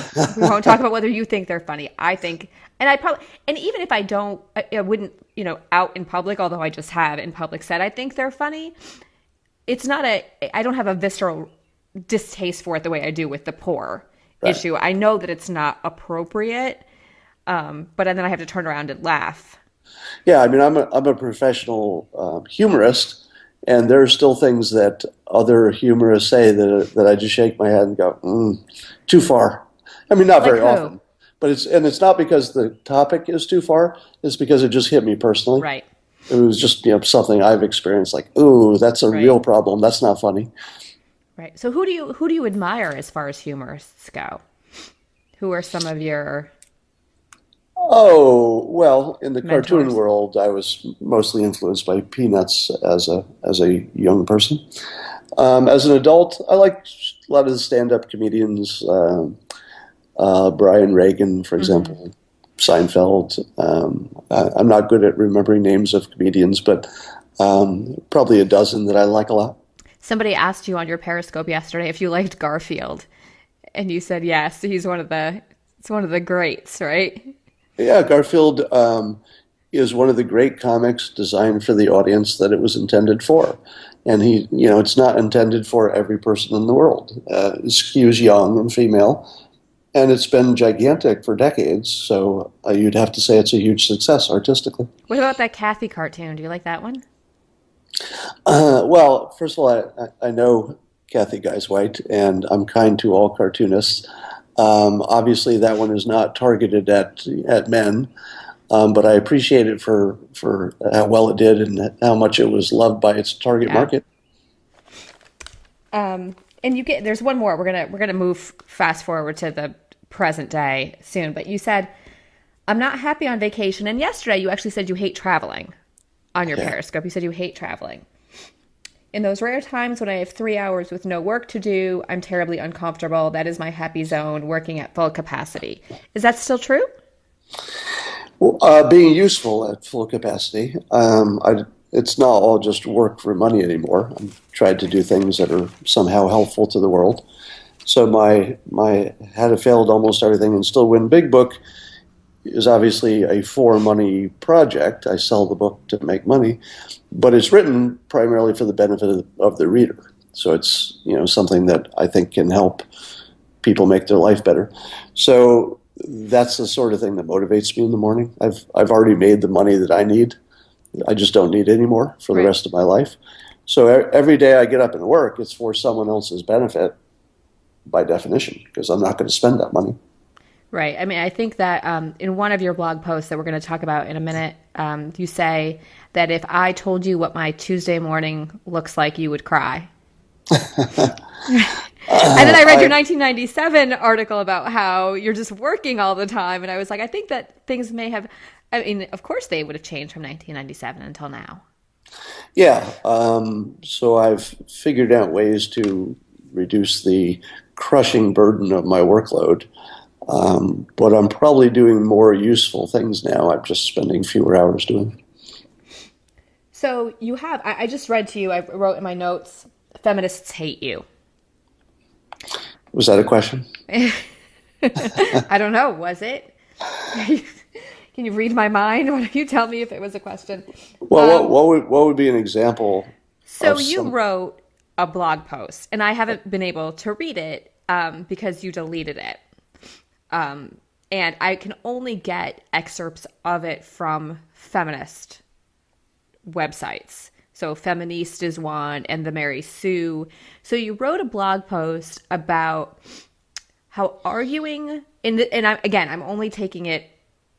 C: talk about whether you think they're funny. I think, and even if I don't, I wouldn't, out in public. Although I just have in public said I think they're funny. It's not I don't have a visceral distaste for it the way I do with the poor issue. I know that it's not appropriate, but then I have to turn around and laugh. Yeah,
B: I'm a professional humorist, and there are still things that other humorists say that I just shake my head and go, too far. I mean, not
C: Like
B: very
C: who?
B: often, but it's not because the topic is too far. It's because it just hit me personally.
C: Right.
B: It was just something I've experienced. Like, ooh, that's a
C: Right.
B: real problem. That's not funny.
C: Right. So who do you admire as far as humorists go? Who are some of your
B: Oh, well, in the cartoon
C: mentors?
B: world, I was mostly influenced by Peanuts as a young person. As an adult, I like a lot of the stand-up comedians, Brian Reagan, for
C: Hmm.
B: example, Seinfeld. I'm not good at remembering names of comedians, but probably a dozen that I like a lot.
C: Somebody asked you on your Periscope yesterday if you liked Garfield, and you said yes. It's one of the greats, right?
B: Yeah, Garfield is one of the great comics designed for the audience that it was intended for. And it's not intended for every person in the world. It skews young and female, and it's been gigantic for decades. So you'd have to say it's a huge success artistically.
C: What about that Kathy cartoon? Do you like that one?
B: Well, first of all, I know Kathy Guys White, and I'm kind to all cartoonists. Obviously, that one is not targeted at men, but I appreciate it for how well it did and how much it was loved by its target
C: Yeah.
B: market.
C: And you get there's one more. We're gonna move fast forward to the present day soon. But you said I'm not happy on vacation, and yesterday you actually said you hate traveling on your
B: Yeah.
C: Periscope. You said you hate traveling. In those rare times when I have 3 hours with no work to do, I'm terribly uncomfortable. That is my happy zone, working at full capacity. Is that still true?
B: Well, being useful at full capacity, it's not all just work for money anymore. I'm trying to do things that are somehow helpful to the world. So my How to Failed Almost Everything and Still Win Big book is obviously a for money project. I sell the book to make money, but it's written primarily for the benefit of the reader. So it's something that I think can help people make their life better. So that's the sort of thing that motivates me in the morning. I've already made the money that I need. I just don't need any more for the
C: Right.
B: rest of my life. So every day I get up and work, it's for someone else's benefit by definition, because I'm not going to spend that money.
C: Right. I mean, I think that in one of your blog posts that we're going to talk about in a minute, you say that if I told you what my Tuesday morning looks like, you would cry. And then I read your
B: I
C: 1997 article about how you're just working all the time. And I was like, I think that things may have, I mean, of course they would have changed from 1997 until now.
B: Yeah, so I've figured out ways to reduce the crushing burden of my workload. But I'm probably doing more useful things now. I'm just spending fewer hours doing.
C: So you have, I just read to you, I wrote in my notes, feminists hate you.
B: Was that a question?
C: I don't know, was it? Can you read my mind? Why don't you tell me if it was a question?
B: Well, what would be an example
C: So
B: of
C: you
B: some?
C: wrote a blog post, and I haven't been able to read it because you deleted it. And I can only get excerpts of it from feminist websites. So Feminist is one, and the Mary Sue. So you wrote a blog post about how arguing, and I'm only taking it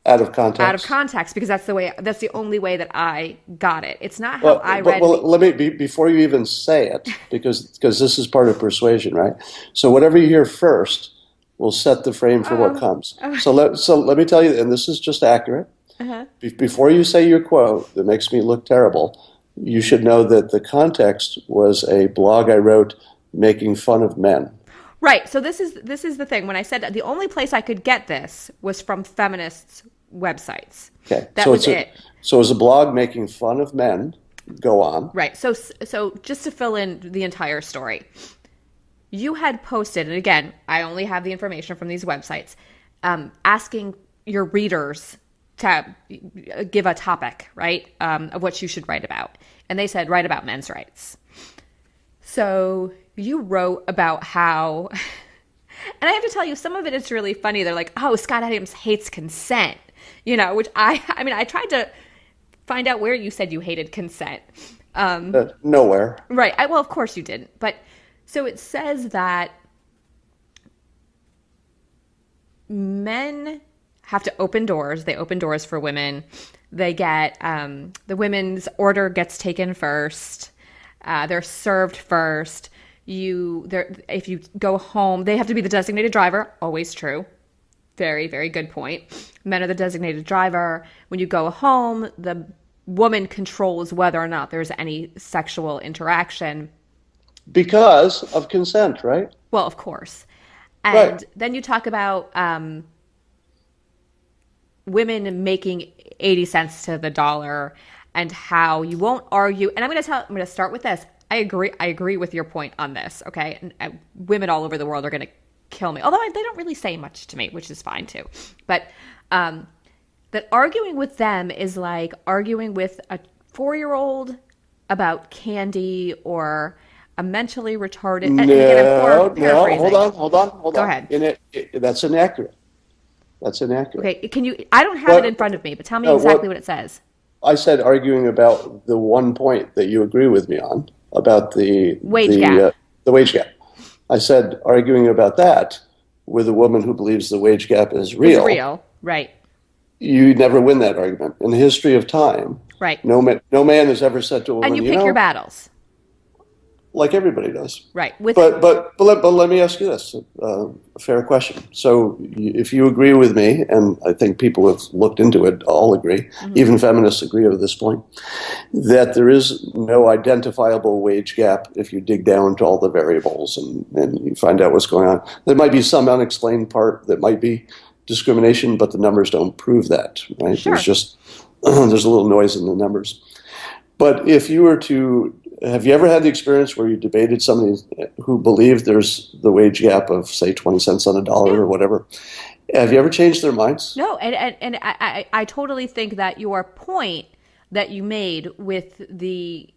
B: Out of
C: out of
B: context?
C: context because that's the only way that I got it. It's not how
B: Well,
C: I
B: but,
C: read.
B: well, let me before you even say it, because this is part of persuasion, right? So whatever you hear first will set the frame for what comes. So let me tell you, and this is just accurate.
C: Uh-huh.
B: Before you say your quote that makes me look terrible, you should know that the context was a blog I wrote making fun of men.
C: Right. So this is the thing. When I said that the only place I could get this was from feminists' websites.
B: Okay,
C: That
B: so
C: was it.
B: so it's a blog making fun of men. Go on.
C: Right. So just to fill in the entire story, you had posted, and again, I only have the information from these websites, asking your readers to give a topic, right, of what you should write about, and they said write about men's rights. So you wrote about how, and I have to tell you, some of it is really funny. They're like, "Oh, Scott Adams hates consent," which I mean, I tried to find out where you said you hated consent.
B: Nowhere.
C: Right. Well, of course you didn't. But so it says that men have to open doors. They open doors for women. They get the women's order gets taken first. They're served first. If you go home, they have to be the designated driver. Always true. Very, very good point. Men are the designated driver. When you go home, the woman controls whether or not there's any sexual interaction.
B: Because of consent, right?
C: Well, of course. And
B: Right.
C: then you talk about women making 80 cents to the dollar and how you won't argue. And I'm going to start with this. I agree with your point on this. Okay. And women all over the world are going to kill me. Although they don't really say much to me, which is fine too. But that arguing with them is like arguing with a 4-year-old about candy or a mentally retarded. And again, I'm paraphrasing.
B: Hold on.
C: Go ahead.
B: That's inaccurate. That's inaccurate.
C: Okay, can you? I don't have it in front of me, but tell me exactly what it says.
B: I said arguing about the one point that you agree with me on about the
C: Wage gap.
B: The wage gap. I said arguing about that with a woman who believes the wage gap is real.
C: It's real, right?
B: You never win that argument in the history of time.
C: Right.
B: No man has ever said to a woman,
C: And you pick your battles.
B: like everybody does.
C: Right.
B: But let me ask you this, a fair question. So if you agree with me, and I think people have looked into it, all agree, even feminists agree at this point, that there is no identifiable wage gap if you dig down to all the variables and you find out what's going on. There might be some unexplained part that might be discrimination, but the numbers don't prove that, right?
C: Sure.
B: There's a little noise in the numbers. But if you were to, have you ever had the experience where you debated somebody who believed there's the wage gap of, say, 20 cents on a dollar or whatever? Have you ever changed their minds?
C: No, and I totally think that your point that you made with the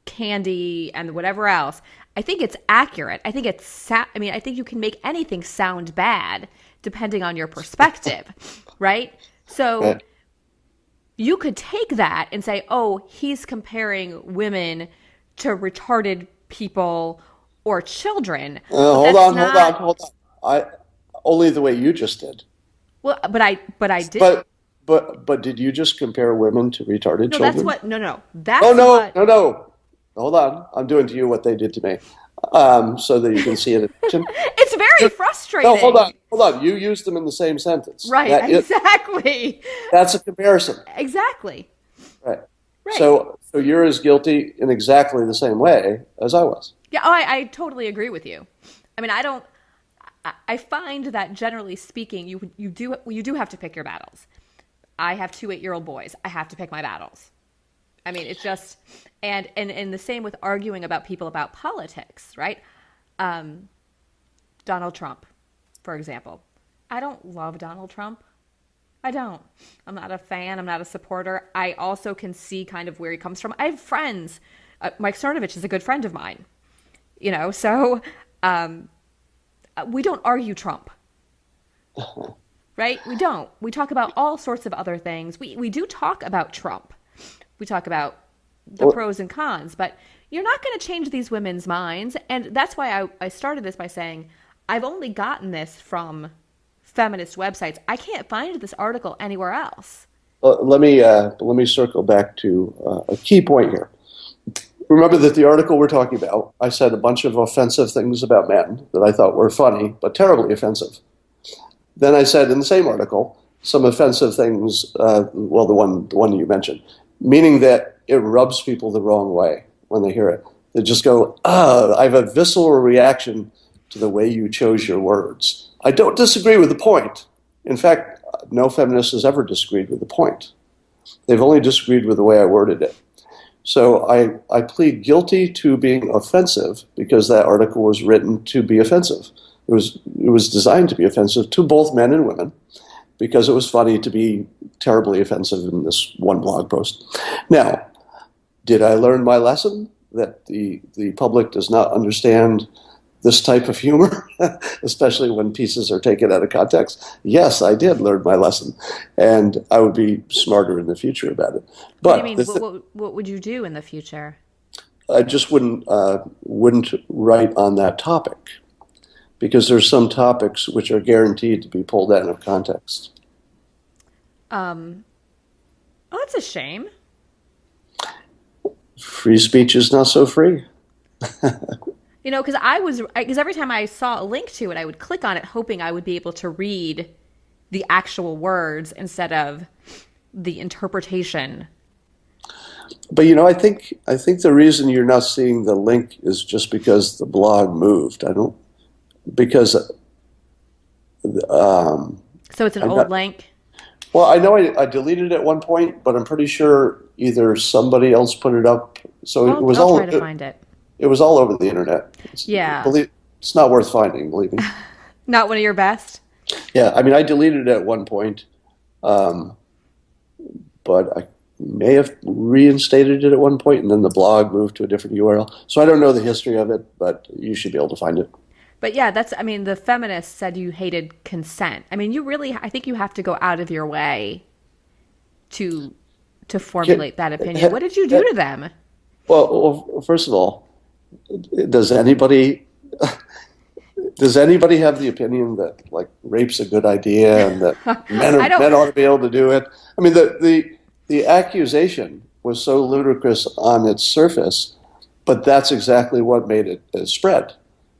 C: candy and whatever else, I think it's accurate. I think I think you can make anything sound bad depending on your perspective, right? So
B: Right.
C: you could take that and say, oh, he's comparing women to retarded people or children.
B: Hold on. Only the way you just did.
C: Well, but I did.
B: But did you just compare women to retarded
C: No,
B: children?
C: that's what. No. That's
B: Oh, no,
C: what.
B: no. Hold on. I'm doing to you what they did to me, so that you can see it in action.
C: It's very frustrating.
B: No, hold on. You used them in the same sentence.
C: Right. Exactly.
B: That's a comparison.
C: Exactly.
B: Right.
C: Right.
B: So you're as guilty in exactly the same way as I was.
C: Yeah. Oh, I totally agree with you. I mean, I find that generally speaking, you do have to pick your battles. I have 2 8-year-old boys. I have to pick my battles. I mean, it's just, and the same with arguing about people about politics, right? Donald Trump, for example. I don't love Donald Trump. I don't. I'm not a fan. I'm not a supporter. I also can see kind of where he comes from. I have friends. Mike Cernovich is a good friend of mine. So we don't argue Trump. Right? We don't. We talk about all sorts of other things. We do talk about Trump. We talk about the pros and cons, but you're not going to change these women's minds. And that's why I started this by saying I've only gotten this from feminist websites. I can't find this article anywhere else.
B: Let me circle back to a key point here. Remember that the article we're talking about, I said a bunch of offensive things about men that I thought were funny, but terribly offensive. Then I said in the same article some offensive things, the one you mentioned, meaning that it rubs people the wrong way when they hear it. They just go, I have a visceral reaction to the way you chose your words. I don't disagree with the point. In fact, no feminist has ever disagreed with the point. They've only disagreed with the way I worded it. So I plead guilty to being offensive because that article was written to be offensive. It was designed to be offensive to both men and women because it was funny to be terribly offensive in this one blog post. Now, did I learn my lesson that the public does not understand this type of humor, especially when pieces are taken out of context. Yes, I did learn my lesson, and I would be smarter in the future about it.
C: What do you
B: But
C: mean? What would you do in the future?
B: I just wouldn't write on that topic because there's some topics which are guaranteed to be pulled out of context.
C: Oh, that's a shame.
B: Free speech is not so free.
C: Because every time I saw a link to it, I would click on it, hoping I would be able to read the actual words instead of the interpretation.
B: But I think the reason you're not seeing the link is just because the blog moved. Because
C: So it's an old link.
B: well, I know I deleted it at one point, but I'm pretty sure either somebody else put it up. So it was
C: I'll try to find it.
B: It was all over the internet.
C: Yeah.
B: It's not worth finding, believe me.
C: Not one of your best?
B: Yeah, I mean, I deleted it at one point, but I may have reinstated it at one point, and then the blog moved to a different URL. So I don't know the history of it, but you should be able to find it.
C: But yeah, the feminists said you hated consent. I mean, I think you have to go out of your way to formulate that opinion. What did you do to them?
B: Well, first of all, does anybody have the opinion that like rape's a good idea and that men ought to be able to do it? I mean, the accusation was so ludicrous on its surface, but that's exactly what made it spread.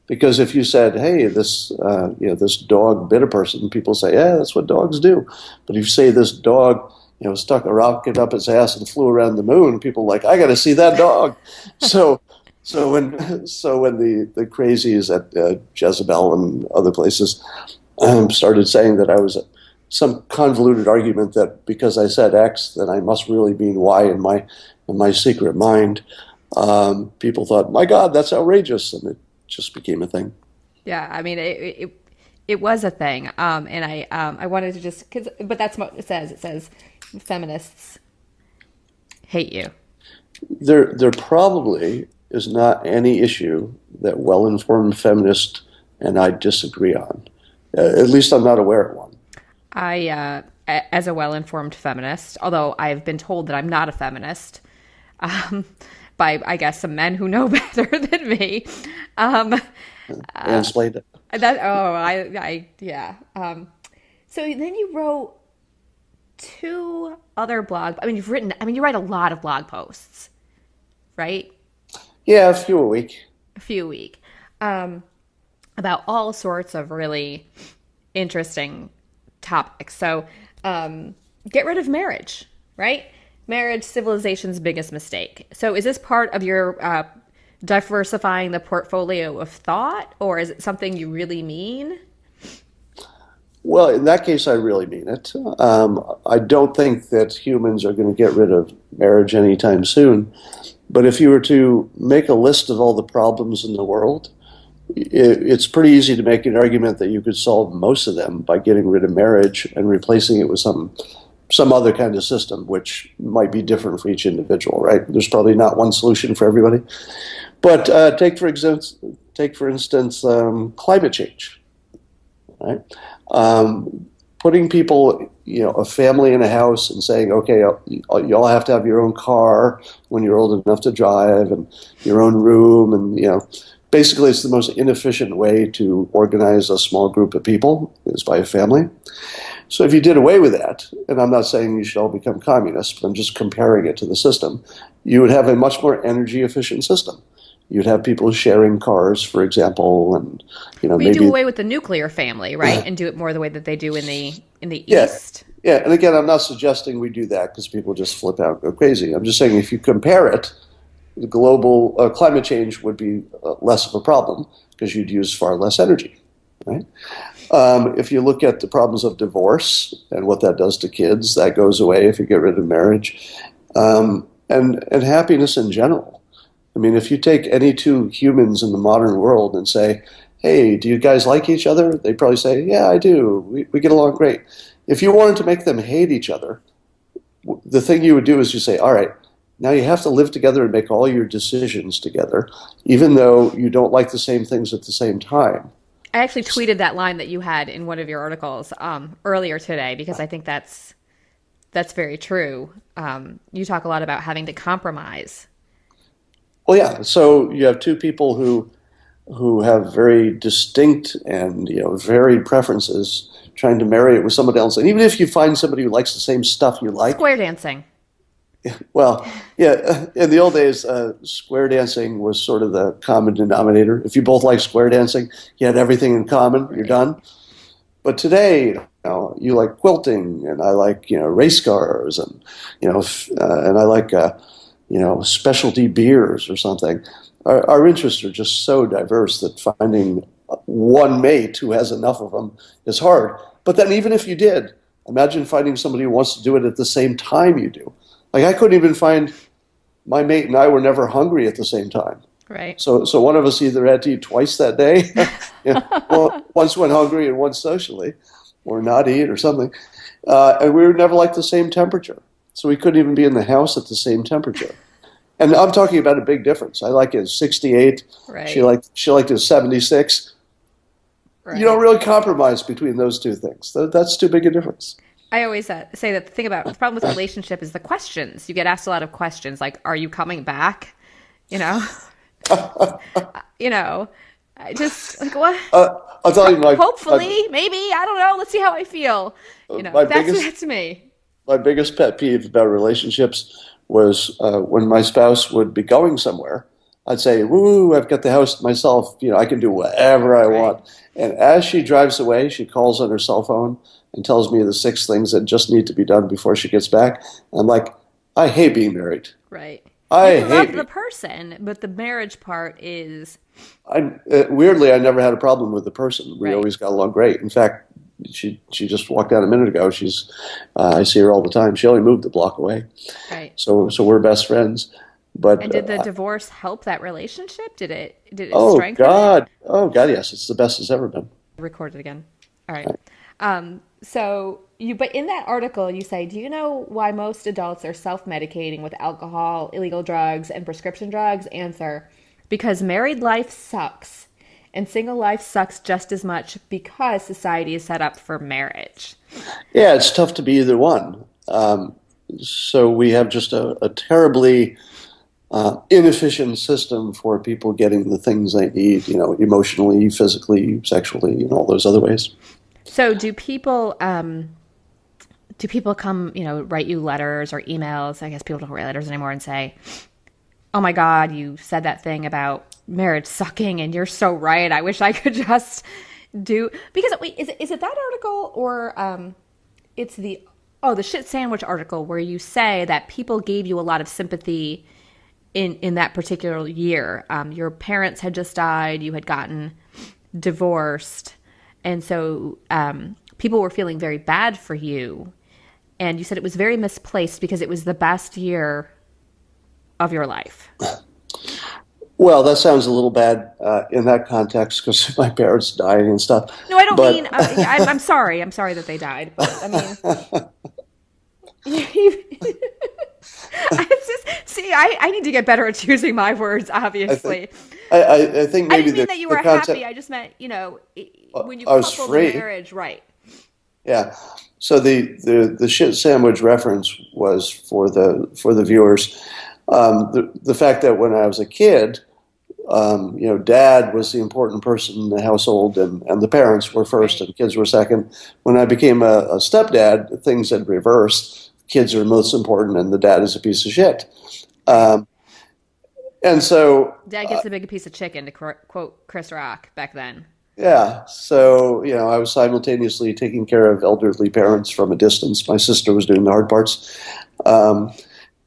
B: Because if you said, "Hey, this dog bit a person," people say, "Yeah, that's what dogs do." But if you say this dog, stuck a rocket up its ass and flew around the moon, people are like, "I got to see that dog." So when the crazies at Jezebel and other places started saying that I was some convoluted argument that because I said X, that I must really mean Y in my secret mind, people thought, "My God, that's outrageous," and it just became a thing.
C: Yeah, I mean, it was a thing, and I wanted to but that's what it says. It says feminists hate you.
B: There probably is not any issue that well-informed feminists and I disagree on. At least I'm not aware of one.
C: As a well-informed feminist, although I've been told that I'm not a feminist, by, I guess, some men who know better than me.
B: Explain it.
C: Yeah. So then you wrote 2 other blog. I mean, you write a lot of blog posts, right?
B: Yeah, a few a week.
C: About all sorts of really interesting topics. So, get rid of marriage, right? Marriage, civilization's biggest mistake. So is this part of your diversifying the portfolio of thought, or is it something you really mean?
B: Well, in that case, I really mean it. I don't think that humans are going to get rid of marriage anytime soon. But if you were to make a list of all the problems in the world, it's pretty easy to make an argument that you could solve most of them by getting rid of marriage and replacing it with some other kind of system, which might be different for each individual, right? There's probably not one solution for everybody. But take for instance, climate change, right? Putting people, a family in a house and saying, okay, you all have to have your own car when you're old enough to drive and your own room. And, basically it's the most inefficient way to organize a small group of people is by a family. So if you did away with that, and I'm not saying you should all become communists, but I'm just comparing it to the system, you would have a much more energy efficient system. You'd have people sharing cars, for example, and maybe
C: do away with the nuclear family, right, and do it more the way that they do in the East.
B: Yeah, and again, I'm not suggesting we do that because people just flip out and go crazy. I'm just saying if you compare it, the global climate change would be less of a problem because you'd use far less energy, right? If you look at the problems of divorce and what that does to kids, that goes away if you get rid of marriage, and happiness in general. I mean, if you take any 2 humans in the modern world and say, "Hey, do you guys like each other?" They probably say, "Yeah, I do. We get along great." If you wanted to make them hate each other, the thing you would do is you say, "All right, Now you have to live together and make all your decisions together, even though you don't like the same things at the same time.
C: I actually tweeted that line that you had in one of your articles earlier today because I think that's very true. You talk a lot about having to compromise.
B: Well, yeah. So you have two people who have very distinct and varied preferences, trying to marry it with somebody else. And even if you find somebody who likes the same stuff you like,
C: Square dancing.
B: well, yeah, in the old days, square dancing was sort of the common denominator. If you both like square dancing, you had everything in common. You're done. But today, you like quilting, and I like race cars, and and I like specialty beers or something. Our interests are just so diverse that finding one mate who has enough of them is hard. But then, even if you did, imagine finding somebody who wants to do it at the same time you do. Like I couldn't even find my mate and I were never hungry at the same time.
C: Right.
B: So one of us either had to eat twice that day, well, once went hungry and once socially, or not eat or something. And we were never like the same temperature. So we couldn't even be in the house at the same temperature. And I'm talking about a big difference. I like it at 68.
C: Right.
B: She liked it at 76.
C: Right.
B: You don't really compromise between those two things. That's too big a difference.
C: I always say that the thing about the problem with relationship is the questions. You get asked a lot of questions like, "Are you coming back?" I just like what?
B: I'll tell you,
C: hopefully, maybe I don't know. Let's see how I feel. That's me.
B: My biggest pet peeve about relationships was when my spouse would be going somewhere. I'd say, "Woo, I've got the house to myself. I can do whatever I want." And as she drives away, she calls on her cell phone and tells me the 6 things that just need to be done before she gets back. And I'm like, I hate being married.
C: Right.
B: I
C: You love
B: hate
C: the person, but the marriage part is
B: weirdly, I never had a problem with the person. We
C: Right.
B: always got along great. In fact, she just walked out a minute ago. I see her all the time. She only moved a block away,
C: right.
B: so we're best friends. But
C: And did the divorce help that relationship? Did it
B: oh
C: strengthen it?
B: God, yes, it's the best it's ever been.
C: Record it again. All right. But in that article, you say, do you know why most adults are self-medicating with alcohol, illegal drugs, and prescription drugs? Answer, because married life sucks. And single life sucks just as much because society is set up for marriage.
B: Yeah, it's tough to be either one. So we have just a terribly inefficient system for people getting the things they need, emotionally, physically, sexually, and all those other ways.
C: So do people come, write you letters or emails? I guess people don't write letters anymore and say, "Oh my God, you said that thing about marriage sucking and you're so right. I wish I could just do," because wait, is it that article or it's the shit sandwich article where you say that people gave you a lot of sympathy in that particular year. Your parents had just died, you had gotten divorced, and so people were feeling very bad for you. And you said it was very misplaced because it was the best year of your life.
B: Well, that sounds a little bad in that context because my parents died and stuff.
C: No, I don't mean. I'm sorry. I'm sorry that they died. But I mean, I need to get better at choosing my words. Obviously,
B: I think
C: I
B: maybe
C: didn't mean that you were happy. I just meant when you
B: I was
C: coupled
B: free.
C: marriage, right?
B: Yeah. So the shit sandwich reference was for the viewers. The fact that when I was a kid, dad was the important person in the household, and the parents were first,
C: Right.
B: and kids were second. When I became a stepdad, things had reversed. Kids are most important, and the dad is a piece of shit. And so,
C: Dad gets a big piece of chicken, to quote Chris Rock back then.
B: yeah, so I was simultaneously taking care of elderly parents from a distance. My sister was doing the hard parts, and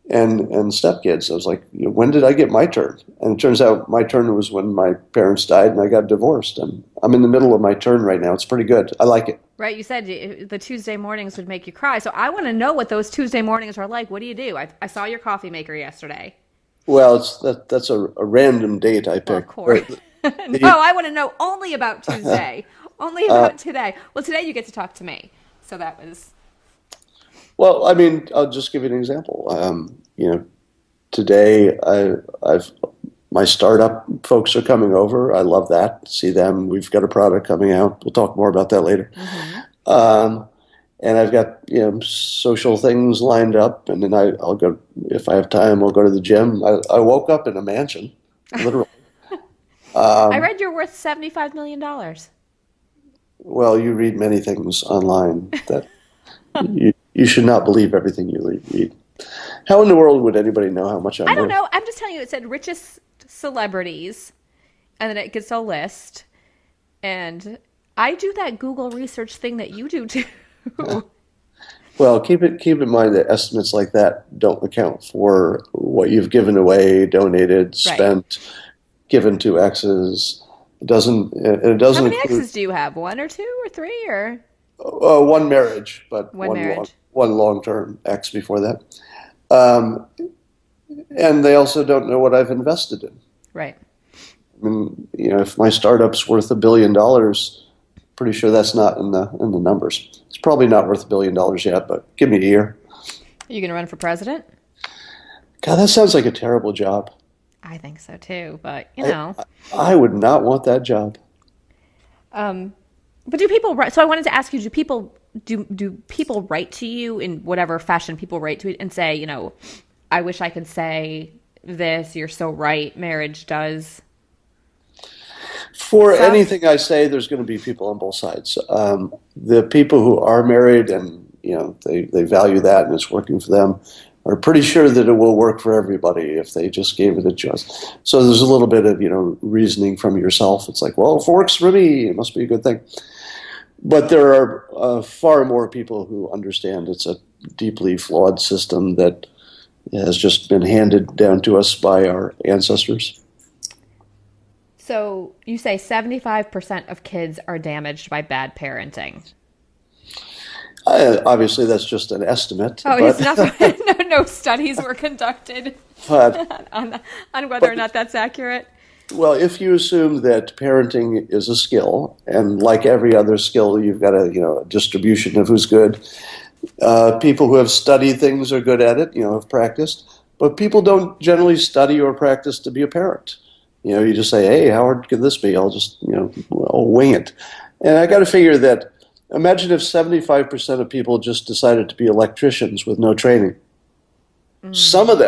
B: stepkids. I was like, when did I get my turn? And it turns out my turn was when my parents died and I got divorced. And I'm in the middle of my turn right now. It's pretty good. I like it.
C: Right, you said the Tuesday mornings would make you cry. So I want to know what those Tuesday mornings are like. What do? I saw your coffee maker yesterday.
B: Well, that's a random date I
C: Well, of
B: picked.
C: course. No, I want to know only about Tuesday. Only about today. Well, today you get to talk to me. So that was...
B: Well, I mean, I'll just give you an example. today, I've my startup folks are coming over. I love that. See them. We've got a product coming out. We'll talk more about that later.
C: Mm-hmm.
B: Um, and I've got social things lined up, and then I'll go if I have time. I'll go to the gym. I woke up in a mansion, literally.
C: I
B: Um,
C: read you're worth $75 million.
B: well, you read many things online that you should not believe everything you read. How in the world would anybody know how much
C: I
B: I'm
C: don't
B: worth?
C: know. I'm just telling you, it said richest celebrities, and then it gets a list. And I do that Google research thing that you do too.
B: Well, keep in mind that estimates like that don't account for what you've given away, donated,
C: Right.
B: spent, given to exes. It
C: How
B: doesn't
C: many
B: include
C: exes do you have? One or two or three or
B: one marriage, but
C: one marriage?
B: one long term ex before that. Um, and they also don't know what I've invested in.
C: Right.
B: I mean, if my startup's worth $1 billion, pretty sure that's not in the numbers. It's probably not worth $1 billion yet, but give me a year.
C: Are you going to run for president?
B: God, that sounds like a terrible job.
C: I think so too, but
B: I I would not want that job.
C: um, but do people write? So I wanted to ask you: do people write to you in whatever fashion people write to you and say, I wish I could say this. You're so right. Marriage does
B: For
C: stuff.
B: anything I say, there's going to be people on both sides. The people who are married and they value that and it's working for them are pretty sure that it will work for everybody if they just gave it a chance. So there's a little bit of reasoning from yourself. It's like, well, if it works for me, it must be a good thing. But there are far more people who understand it's a deeply flawed system that has just been handed down to us by our ancestors.
C: So you say 75% of kids are damaged by bad parenting.
B: Obviously, that's just an estimate,
C: Oh, it's not. No studies were conducted
B: but
C: on whether or
B: but
C: not that's accurate.
B: well, if you assume that parenting is a skill, and like every other skill, you've got a distribution of who's good. People who have studied things are good at it, have practiced. But people don't generally study or practice to be a parent. You just say, "Hey, how hard could this be?" I'll just I'll wing it. And I got to figure that. Imagine if 75% of people just decided to be electricians with no training. Some of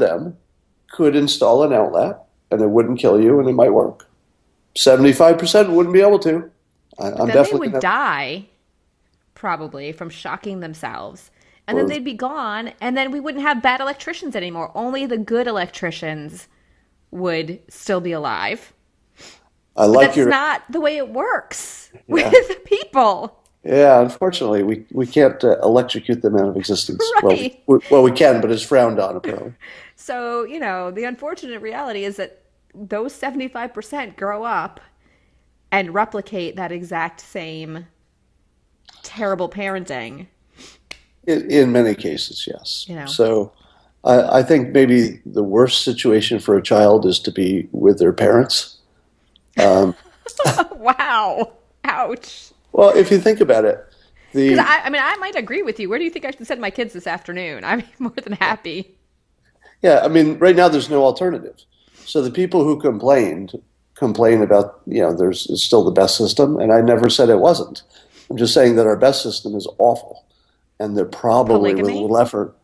B: them could install an outlet and it wouldn't kill you and it might work. 75% wouldn't be able to.
C: But
B: I'm
C: then they
B: definitely
C: would
B: gonna.
C: die probably from shocking themselves. And then
B: Well,
C: they'd be gone, and then we wouldn't have bad electricians anymore. Only the good electricians would still be alive.
B: I
C: But
B: like
C: that's
B: your.
C: not the way it works
B: Yeah,
C: with people.
B: yeah. Unfortunately, we can't electrocute them out of existence.
C: Right.
B: We can, but it's frowned on apparently.
C: So, the unfortunate reality is that those 75% grow up and replicate that exact same terrible parenting.
B: In many cases, yes.
C: You know.
B: So I think maybe the worst situation for a child is to be with their parents. Um,
C: Wow. Ouch.
B: well, if you think about it,
C: Because
B: the
C: I mean, I might agree with you. Where do you think I should send my kids this afternoon? I'm more than happy.
B: yeah, I mean, right now there's no alternative. So the people who complain about there's it's still the best system, and I never said it wasn't. I'm just saying that our best system is awful, and that probably with a
C: Polygamy?
B: little effort,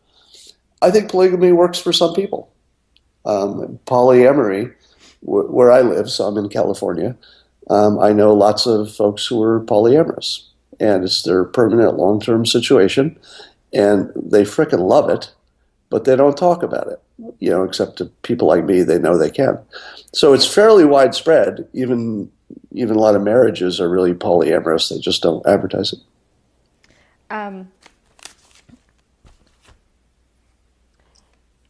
B: I think polygamy works for some people. Polyamory, where I live, so I'm in California. I know lots of folks who are polyamorous, and it's their permanent long-term situation, and they frickin' love it, but they don't talk about it. Except to people like me, they know they can. So it's fairly widespread. Even a lot of marriages are really polyamorous. They just don't advertise it.
C: Um,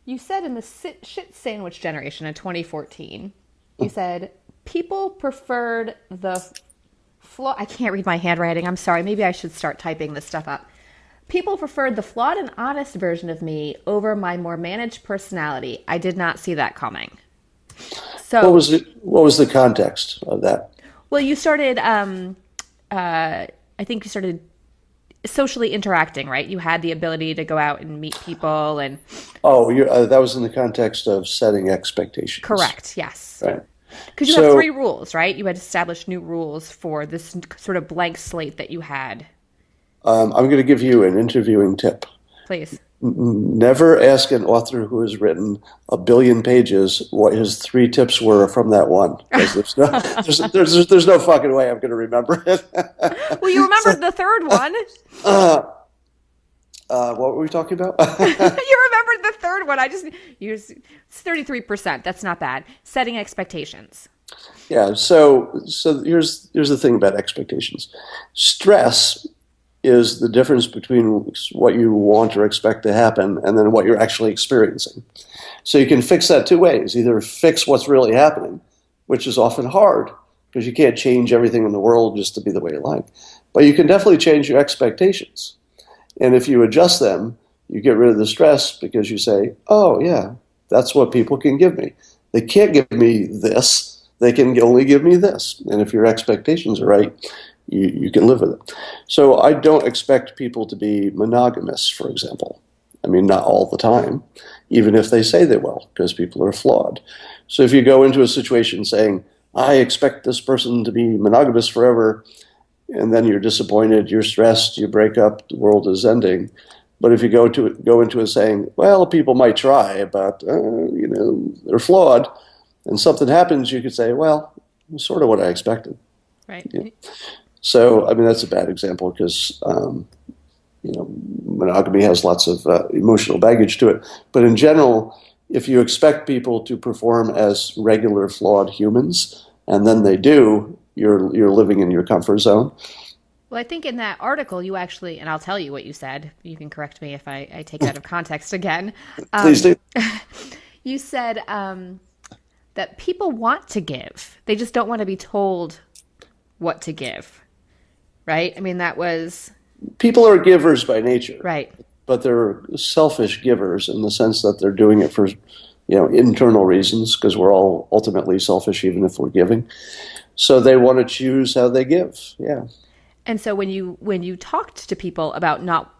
C: you said in the shit sandwich generation in 2014, you said people preferred the flaw. I can't read my handwriting. I'm sorry. Maybe I should start typing this stuff up. People preferred the flawed and honest version of me over my more managed personality. I did not see that coming.
B: What
C: So,
B: was it? What was the context of that?
C: well, you started. I think you started socially interacting, right? You had the ability to go out and meet people and
B: Oh, that was in the context of setting expectations.
C: correct, yes.
B: Right.
C: Because you have
B: So
C: 3 rules, right? You had established new rules for this sort of blank slate that you had.
B: I'm going to give you an interviewing tip.
C: Please.
B: Never ask an author who has written a billion pages what his 3 tips were from that one. Because there's no fucking way I'm going to remember it.
C: Well, you remembered the third one.
B: What were we talking about?
C: You remembered the third one. I just use it's 33%. That's not bad. Setting expectations.
B: Yeah. So here's the thing about expectations. Stress is the difference between what you want or expect to happen and then what you're actually experiencing. So you can fix that 2 ways. Either fix what's really happening, which is often hard because you can't change everything in the world just to be the way you like. But you can definitely change your expectations. And if you adjust them, you get rid of the stress because you say, oh, yeah, that's what people can give me. They can't give me this. They can only give me this. And if your expectations are right, you can live with it. So I don't expect people to be monogamous, for example. I mean, not all the time, even if they say they will, because people are flawed. So if you go into a situation saying, I expect this person to be monogamous forever, and then you're disappointed, you're stressed, you break up, the world is ending. But if you go into it saying, well, people might try, but they're flawed, and something happens, you could say, well, sort of what I expected.
C: Right.
B: Yeah. So, I mean, that's a bad example because, monogamy has lots of emotional baggage to it. But in general, if you expect people to perform as regular flawed humans, and then they do, you're living in your comfort zone.
C: Well, I think in that article you actually, and I'll tell you what you said. You can correct me if I take it out of context again.
B: Please do.
C: You said that people want to give. They just don't want to be told what to give. Right? I mean, that was...
B: People are givers by nature.
C: Right.
B: But they're selfish givers in the sense that they're doing it for, internal reasons, because we're all ultimately selfish even if we're giving. So they want to choose how they give. Yeah.
C: And so when you talked to people about not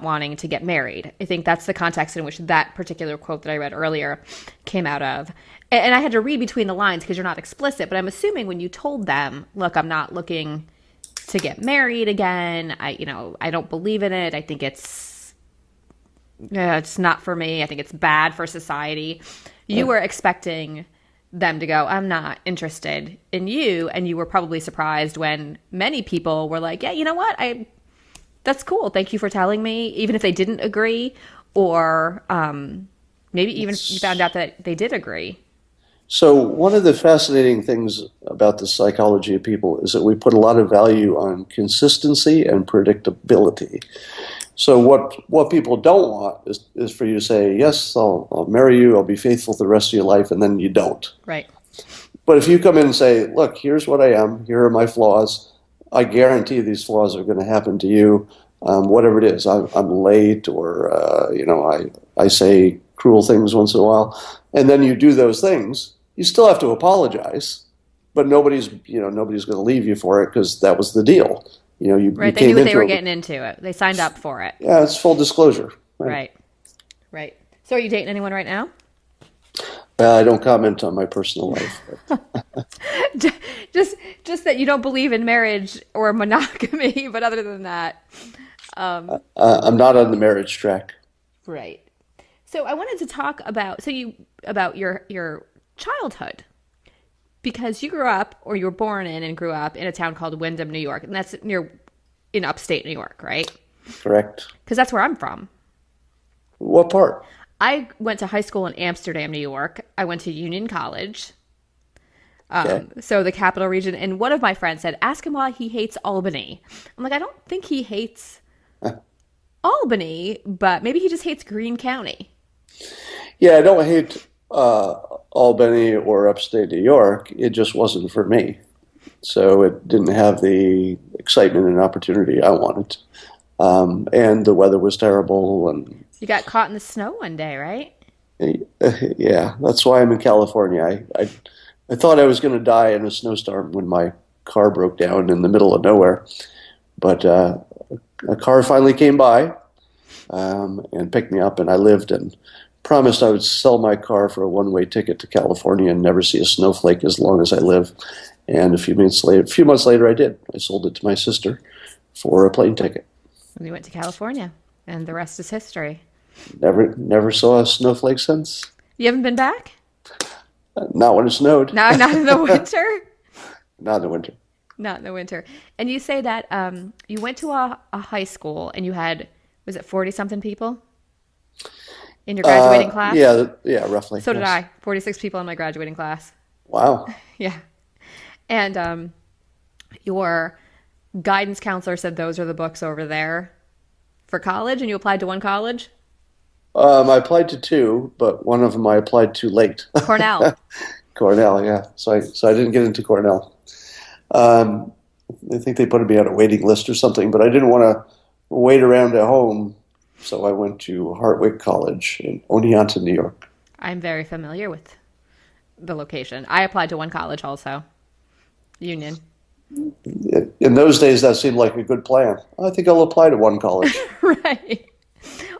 C: wanting to get married, I think that's the context in which that particular quote that I read earlier came out of. And I had to read between the lines because you're not explicit, but I'm assuming when you told them, look, I'm not looking to get married again. I don't believe in it. I think it's not for me. I think it's bad for society. You were expecting them to go, I'm not interested in you. And you were probably surprised when many people were like, yeah, you know what? That's cool. Thank you for telling me, even if they didn't agree, or maybe even if you found out that they did agree.
B: So one of the fascinating things about the psychology of people is that we put a lot of value on consistency and predictability. So what people don't want is for you to say, yes, I'll marry you, I'll be faithful the rest of your life, and then you don't.
C: Right.
B: But if you come in and say, look, here's what I am, here are my flaws, I guarantee these flaws are going to happen to you, whatever it is. I'm late, or I say cruel things once in a while, and then you do those things. You still have to apologize, but nobody's going to leave you for it because that was the deal.
C: Right. They knew what they were getting into. It. They signed up for it.
B: Yeah, it's full disclosure.
C: Right. So are you dating anyone right now?
B: I don't comment on my personal life.
C: just that you don't believe in marriage or monogamy, but other than that,
B: I'm not on the marriage track.
C: Right. So I wanted to talk about your childhood, because you were born in and grew up in a town called Windham, New York, and that's in upstate New York, right?
B: Correct.
C: Because that's where I'm from.
B: What part?
C: I went to high school in Amsterdam, New York. I went to Union College,
B: Okay.
C: so the capital region. And one of my friends said, ask him why he hates Albany. I'm like, I don't think he hates Albany, but maybe he just hates Greene County.
B: Yeah, I don't hate Albany or upstate New York. It just wasn't for me. So it didn't have the excitement and opportunity I wanted. And the weather was terrible. And
C: You got caught in the snow one day, right?
B: yeah, that's why I'm in California. I thought I was going to die in a snowstorm when my car broke down in the middle of nowhere. But a a car finally came by and picked me up, and I lived and promised I would sell my car for a one-way ticket to California and never see a snowflake as long as I live. And a few months later, I did. I sold it to my sister for a plane ticket.
C: And you went to California, and the rest is history.
B: Never saw a snowflake since.
C: You haven't been back?
B: Not when it snowed.
C: No, not in the winter?
B: Not in the winter.
C: Not in the winter. And you say that you went to a high school and you had, was it 40-something people in your graduating class?
B: Yeah, roughly.
C: So did I. 46 people in my graduating class.
B: Wow.
C: Yeah. And your guidance counselor said those are the books over there for college, and you applied to one college?
B: I applied to two, but one of them I applied too late.
C: Cornell.
B: Cornell, yeah. So I didn't get into Cornell. I think they put me on a waiting list or something, but I didn't want to wait around at home, so I went to Hartwick College in Oneonta, New York.
C: I'm very familiar with the location. I applied to one college also, Union.
B: In those days, that seemed like a good plan. I think I'll apply to one college.
C: Right.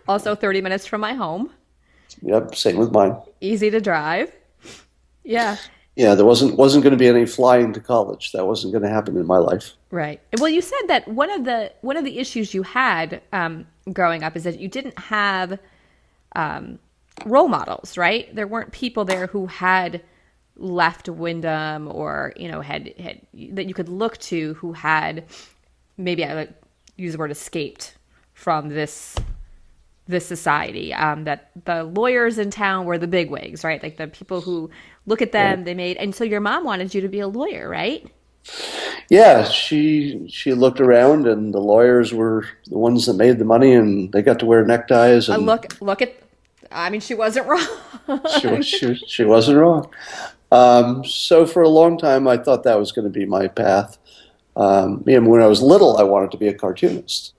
C: Also 30 minutes from my home.
B: Yep, same with mine.
C: Easy to drive. Yeah.
B: Yeah, there wasn't going to be any flying to college. That wasn't going to happen in my life.
C: Right. Well, you said that one of the issues you had growing up is that you didn't have role models, right? There weren't people there who had left Wyndham or, had that you could look to who had, maybe I would use the word, escaped from this society, that the lawyers in town were the bigwigs, right? Like the people who look at them, they made, and so your mom wanted you to be a lawyer, right?
B: Yeah, she looked around, and the lawyers were the ones that made the money, and they got to wear neckties. And
C: look at, I mean, she wasn't wrong.
B: she wasn't wrong. So for a long time, I thought that was going to be my path. When I was little, I wanted to be a cartoonist.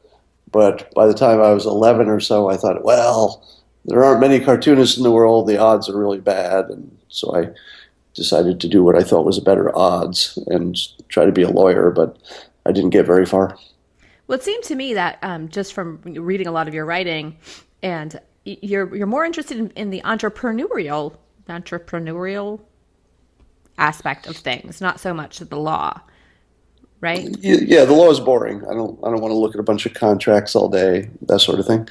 B: But by the time I was 11 or so, I thought, well, there aren't many cartoonists in the world. The odds are really bad. And so I decided to do what I thought was a better odds and try to be a lawyer, but I didn't get very far.
C: Well, it seemed to me that just from reading a lot of your writing, and you're more interested in the entrepreneurial aspect of things, not so much the law. Right?
B: Yeah, the law is boring. I don't want to look at a bunch of contracts all day, that sort of thing.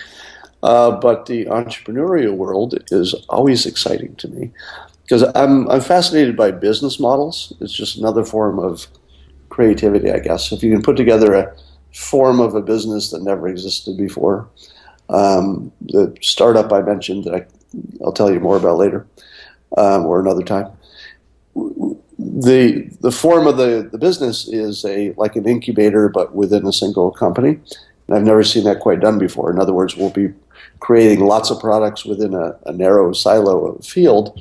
B: But the entrepreneurial world is always exciting to me because I'm fascinated by business models. It's just another form of creativity, I guess. If you can put together a form of a business that never existed before, the startup I mentioned that I'll tell you more about later or another time. The form of the business is like an incubator, but within a single company. And I've never seen that quite done before. In other words, we'll be creating lots of products within a narrow silo of field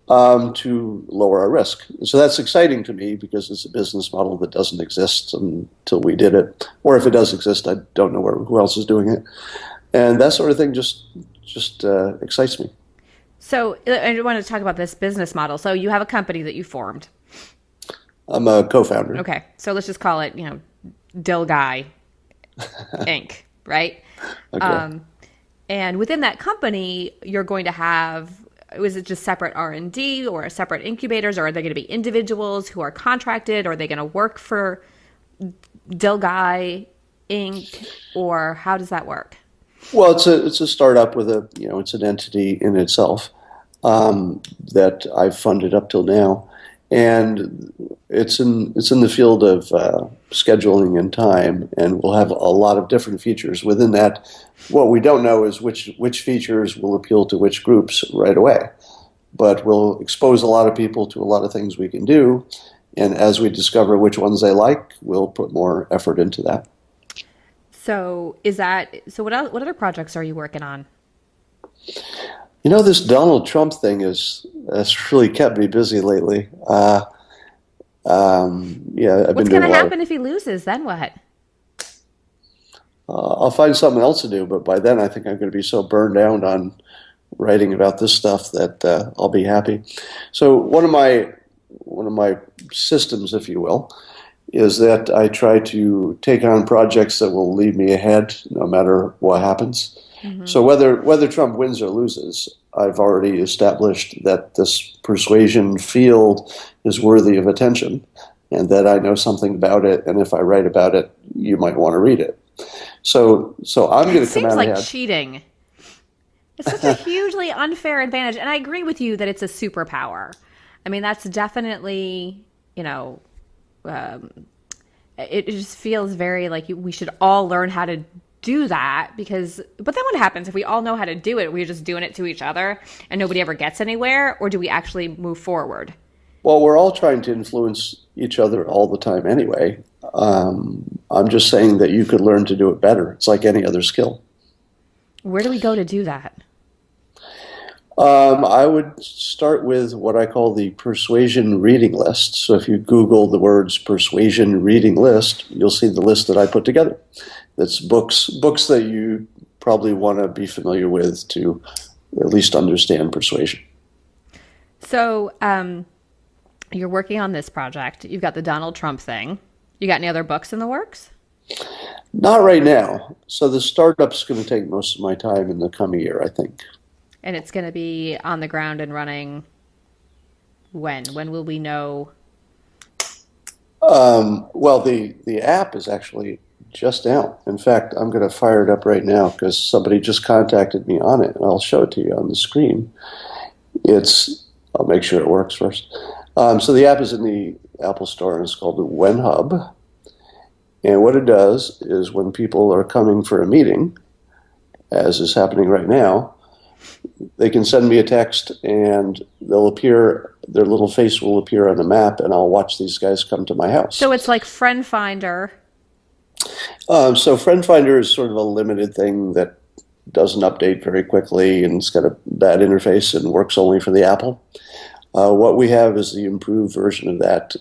B: to lower our risk. So that's exciting to me because it's a business model that doesn't exist until we did it. Or if it does exist, I don't know who else is doing it. And that sort of thing just excites me.
C: So I want to talk about this business model. So you have a company that you formed.
B: I'm a co-founder.
C: Okay. So let's just call it, Dill Guy Inc., right?
B: Okay.
C: And within that company, you're going to have, is it just separate R&D or separate incubators, or are they going to be individuals who are contracted, or are they going to work for Dill Guy Inc., or how does that work?
B: Well, it's a startup with it's an entity in itself that I've funded up till now, and it's in the field of scheduling and time, and we'll have a lot of different features within that. What we don't know is which features will appeal to which groups right away, but we'll expose a lot of people to a lot of things we can do, and as we discover which ones they like, we'll put more effort into that.
C: So what other projects are you working on?
B: This Donald Trump thing has really kept me busy lately. I've
C: What's going to happen if he loses? Then what?
B: I'll find something else to do, but by then I think I'm going to be so burned out on writing about this stuff that I'll be happy. So one of my systems, if you will, is that I try to take on projects that will lead me ahead no matter what happens. So whether Trump wins or loses, I've already established that this persuasion field is worthy of attention and that I know something about it, and if I write about it, you might want to read it. So I'm going
C: It
B: to come
C: seems
B: out
C: like
B: ahead.
C: cheating. It's such a hugely unfair advantage. And I agree with you that it's a superpower. I mean, that's definitely, it just feels very like we should all learn how to do that but then what happens if we all know how to do it? We're just doing it to each other and nobody ever gets anywhere, or do we actually move forward?
B: Well, we're all trying to influence each other all the time anyway. I'm just saying that you could learn to do it better. It's like any other skill.
C: Where do we go to do that?
B: I would start with what I call the persuasion reading list. So if you Google the words persuasion reading list, you'll see the list that I put together. That's books that you probably want to be familiar with to at least understand persuasion.
C: So you're working on this project. You've got the Donald Trump thing. You got any other books in the works?
B: Not right now. So the startup's going to take most of my time in the coming year, I think.
C: And it's going to be on the ground and running when? When will we know?
B: Well, the app is actually just out. In fact, I'm going to fire it up right now because somebody just contacted me on it, and I'll show it to you on the screen. I'll make sure it works first. So the app is in the Apple Store, and it's called the WenHub. And what it does is when people are coming for a meeting, as is happening right now, they can send me a text and their little face will appear on the map, and I'll watch these guys come to my house.
C: So it's like Friend Finder.
B: So Friend Finder is sort of a limited thing that doesn't update very quickly, and it's got a bad interface and works only for the Apple. What we have is the improved version of that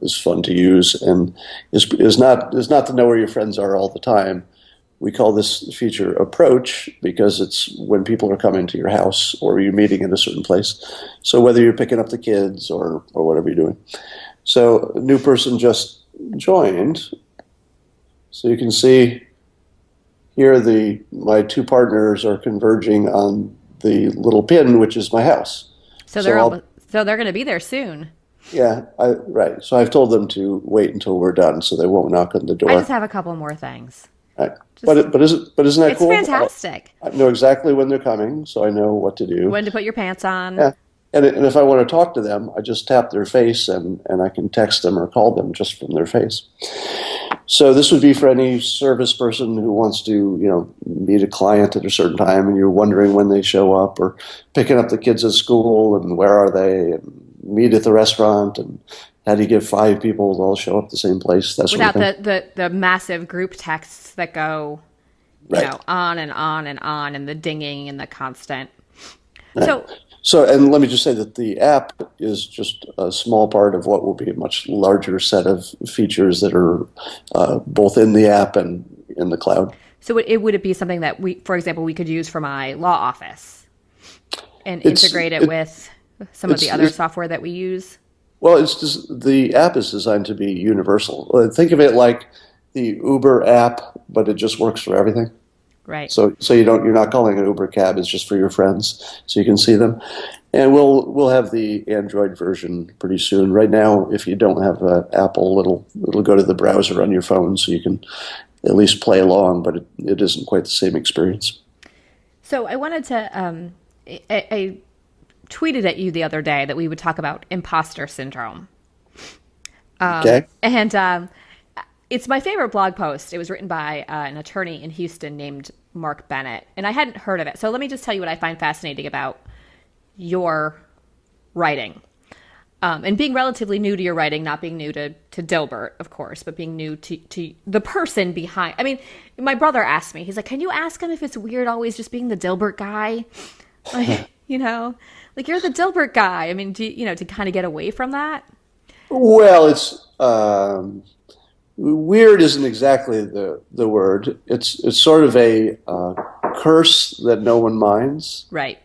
B: is fun to use and is not to know where your friends are all the time. We call this feature Approach because it's when people are coming to your house or you're meeting in a certain place. So whether you're picking up the kids or whatever you're doing. So a new person just joined. So you can see here my two partners are converging on the little pin, which is my house.
C: So they're going to be there soon.
B: Yeah, right. So I've told them to wait until we're done so they won't knock on the door.
C: I just have a couple more things.
B: Right. But isn't that cool?
C: It's fantastic.
B: I know exactly when they're coming, so I know what to do.
C: When to put your pants on.
B: Yeah. And if I want to talk to them, I just tap their face and I can text them or call them just from their face. So this would be for any service person who wants to, meet a client at a certain time and you're wondering when they show up, or picking up the kids at school and where are they, and meet at the restaurant, and how do you get 5 people to all show up at the same place? That sort
C: Without
B: of thing.
C: the massive group texts that go,
B: Right.
C: on and on and on, and the dinging and the constant.
B: Right. So, and let me just say that the app is just a small part of what will be a much larger set of features that are both in the app and in the cloud.
C: So would it be something that for example, we could use for my law office and integrate it with some of the other software that we use?
B: Well, the app is designed to be universal. Think of it like the Uber app, but it just works for everything.
C: Right.
B: So you're not calling an Uber cab. It's just for your friends, so you can see them. And we'll have the Android version pretty soon. Right now, if you don't have Apple, it'll go to the browser on your phone, so you can at least play along. But it isn't quite the same experience.
C: So I wanted to. I tweeted at you the other day that we would talk about imposter syndrome.
B: Okay.
C: And it's my favorite blog post. It was written by an attorney in Houston named Mark Bennett, and I hadn't heard of it. So let me just tell you what I find fascinating about your writing. And being relatively new to your writing, not being new to Dilbert, of course, but being new to the person behind. I mean, my brother asked me, he's like, can you ask him if it's weird always just being the Dilbert guy? Like, like you're the Dilbert guy. I mean, to kind of get away from that?
B: Well, it's weird isn't exactly the word. It's sort of a curse that no one minds.
C: Right.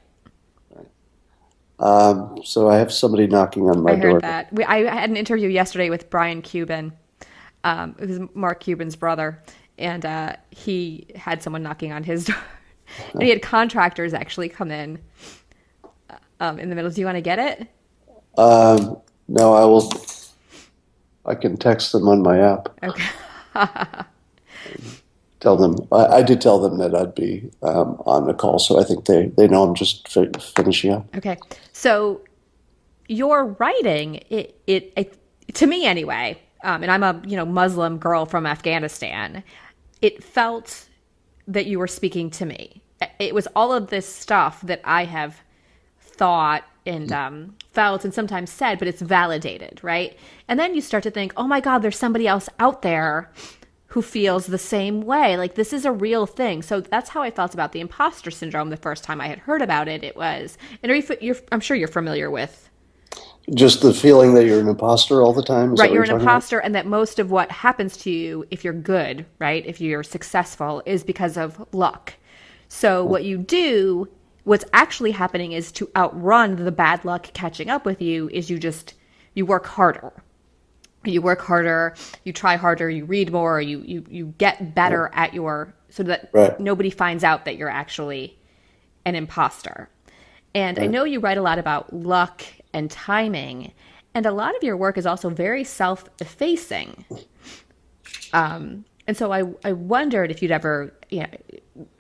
B: So I have somebody knocking on my
C: I heard
B: door.
C: that. I had an interview yesterday with Brian Cuban, who's Mark Cuban's brother, and he had someone knocking on his door. And he had contractors actually come in the middle. Do you want to get it?
B: No, I can text them on my app.
C: Okay.
B: Tell them, I did tell them that I'd be on the call, so I think they know I'm just finishing up.
C: Okay. So your writing, it to me anyway, and I'm a Muslim girl from Afghanistan. It felt that you were speaking to me. It was all of this stuff that I have thought and felt and sometimes said, but it's validated, right? And then you start to think, oh my God, there's somebody else out there who feels the same way. Like this is a real thing. So that's how I felt about the imposter syndrome the first time I had heard about it. It was, and I'm sure you're familiar with.
B: Just the feeling that you're an imposter all the time. Is that
C: Right,
B: what
C: you're
B: you're
C: an
B: talking about?
C: imposter, and that most of what happens to you, if you're good, right, if you're successful, is because of luck. So, what you do, what's actually happening is to outrun the bad luck catching up with you, is you work harder. You work harder, you try harder, you read more, you get better at so that
B: Right,
C: nobody finds out that you're actually an imposter. And I
B: right.
C: know you write a lot about luck and timing, and a lot of your work is also very self effacing. And so I wondered if you'd ever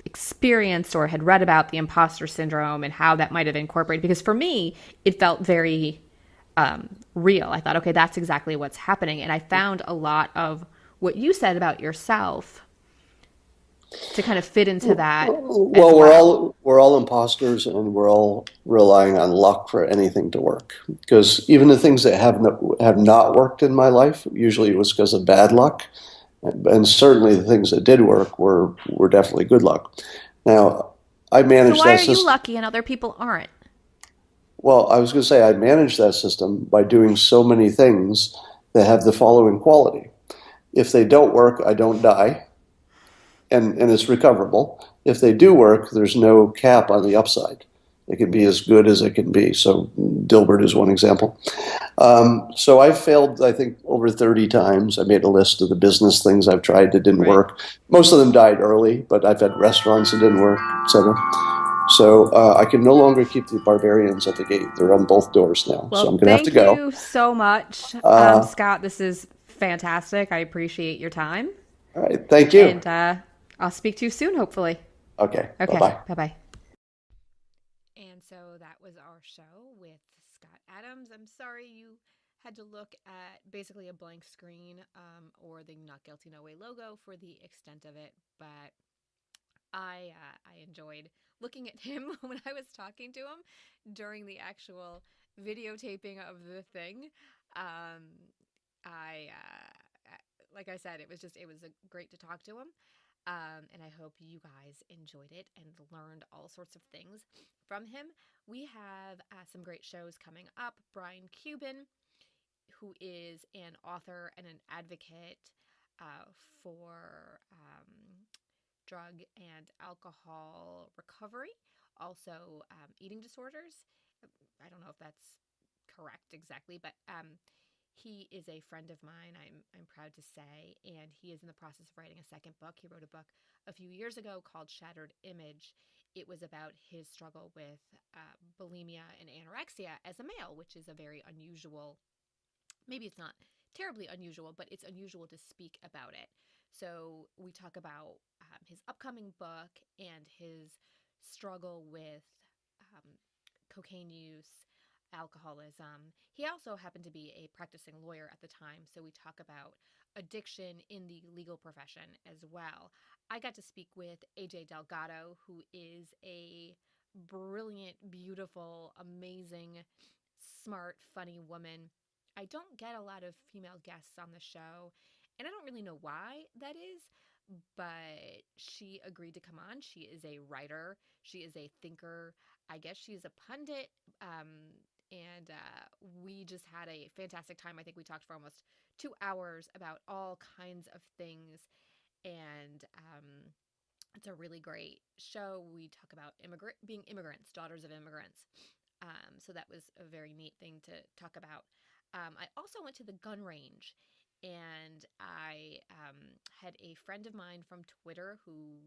C: experienced or had read about the imposter syndrome and how that might have incorporated. Because for me, it felt very real. I thought, okay, that's exactly what's happening. And I found a lot of what you said about yourself to kind of fit into that as
B: Well,
C: well.
B: we're all imposters, and we're all relying on luck for anything to work. Because even the things that have not worked in my life, usually it was because of bad luck, and certainly the things that did work were definitely good luck. Now, I
C: So
B: managed
C: why
B: that
C: are you
B: system.
C: lucky and other people aren't?
B: Well, I was going to say I managed that system by doing so many things that have the following quality. If they don't work, I don't die, and it's recoverable. If they do work, there's no cap on the upside. It can be as good as it can be. So Dilbert is one example. So I've failed, I think, over 30 times. I made a list of the business things I've tried that didn't
C: Right.
B: work. Most of them died early, but I've had restaurants that didn't work, etc. So I can no longer keep the barbarians at the gate. They're on both doors now. So
C: Well,
B: I'm going to have to
C: thank
B: go.
C: you so much,
B: Uh,
C: Scott. This is fantastic. I appreciate your time.
B: all right. Thank you.
C: And I'll speak to you soon, hopefully.
B: Okay. Bye
C: Okay.
B: bye.
C: Bye bye.
A: And so that was our show with Scott Adams. I'm sorry you had to look at basically a blank screen or the Not Guilty No Way logo for the extent of it, but I enjoyed looking at him when I was talking to him during the actual videotaping of the thing. Um, I like I said, it was great to talk to him. And I hope you guys enjoyed it and learned all sorts of things from him. We have some great shows coming up. Brian Cuban, who is an author and an advocate uh, for drug and alcohol recovery, also eating disorders. I don't know if that's correct exactly, but he is a friend of mine, I'm proud to say, and he is in the process of writing a second book. He wrote a book a few years ago called Shattered Image. It was about his struggle with bulimia and anorexia as a male, which is a very unusual, maybe it's not terribly unusual, but it's unusual to speak about it. So we talk about his upcoming book and his struggle with um, cocaine use, alcoholism. He also happened to be a practicing lawyer at the time, so we talk about addiction in the legal profession as well. I got to speak with AJ Delgado, who is a brilliant, beautiful, amazing, smart, funny woman. I don't get a lot of female guests on the show, and I don't really know why that is, but she agreed to come on. She is a writer, she is a thinker. I guess she's a pundit. And we just had a fantastic time. I think we talked for almost 2 hours about all kinds of things. And it's a really great show. We talk about being immigrants, daughters of immigrants. So that was a very neat thing to talk about. I also went to the gun range, and I had a friend of mine from Twitter who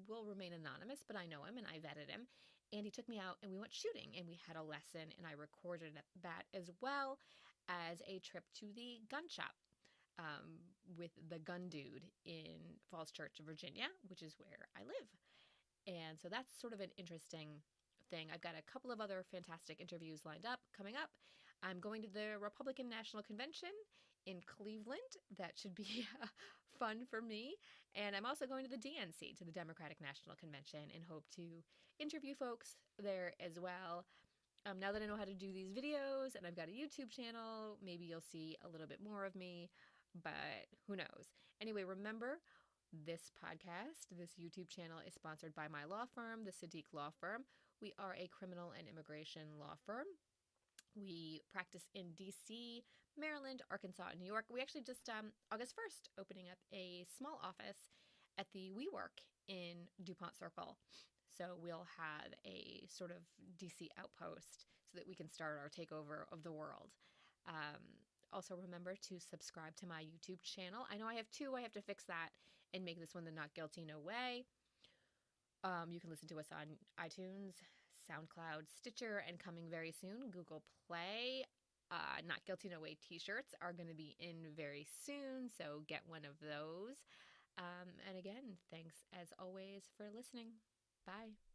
A: will remain anonymous, but I know him and I vetted him. And he took me out and we went shooting and we had a lesson, and I recorded that as well as a trip to the gun shop with the gun dude in Falls Church, Virginia, which is where I live. And so that's sort of an interesting thing. I've got a couple of other fantastic interviews lined up coming up. I'm going to the Republican National Convention in Cleveland. That should be fun for me. And I'm also going to the DNC, to the Democratic National Convention, and hope to interview folks there as well. Now that I know how to do these videos and I've got a YouTube channel, maybe you'll see a little bit more of me, but who knows? Anyway, remember, this podcast, this YouTube channel is sponsored by my law firm, the Sadiq Law Firm. We are a criminal and immigration law firm. We practice in DC, Maryland, Arkansas, and New York. We actually just, August 1st, opening up a small office at the WeWork in DuPont Circle. So we'll have a sort of DC outpost so that we can start our takeover of the world. Also, remember to subscribe to my YouTube channel. I know I have two. I have to fix that and make this one the Not Guilty No Way. You can listen to us on iTunes, SoundCloud, Stitcher, and coming very soon, Google Play. Not Guilty No Way t-shirts are going to be in very soon, so get one of those. And again, thanks as always for listening. Bye.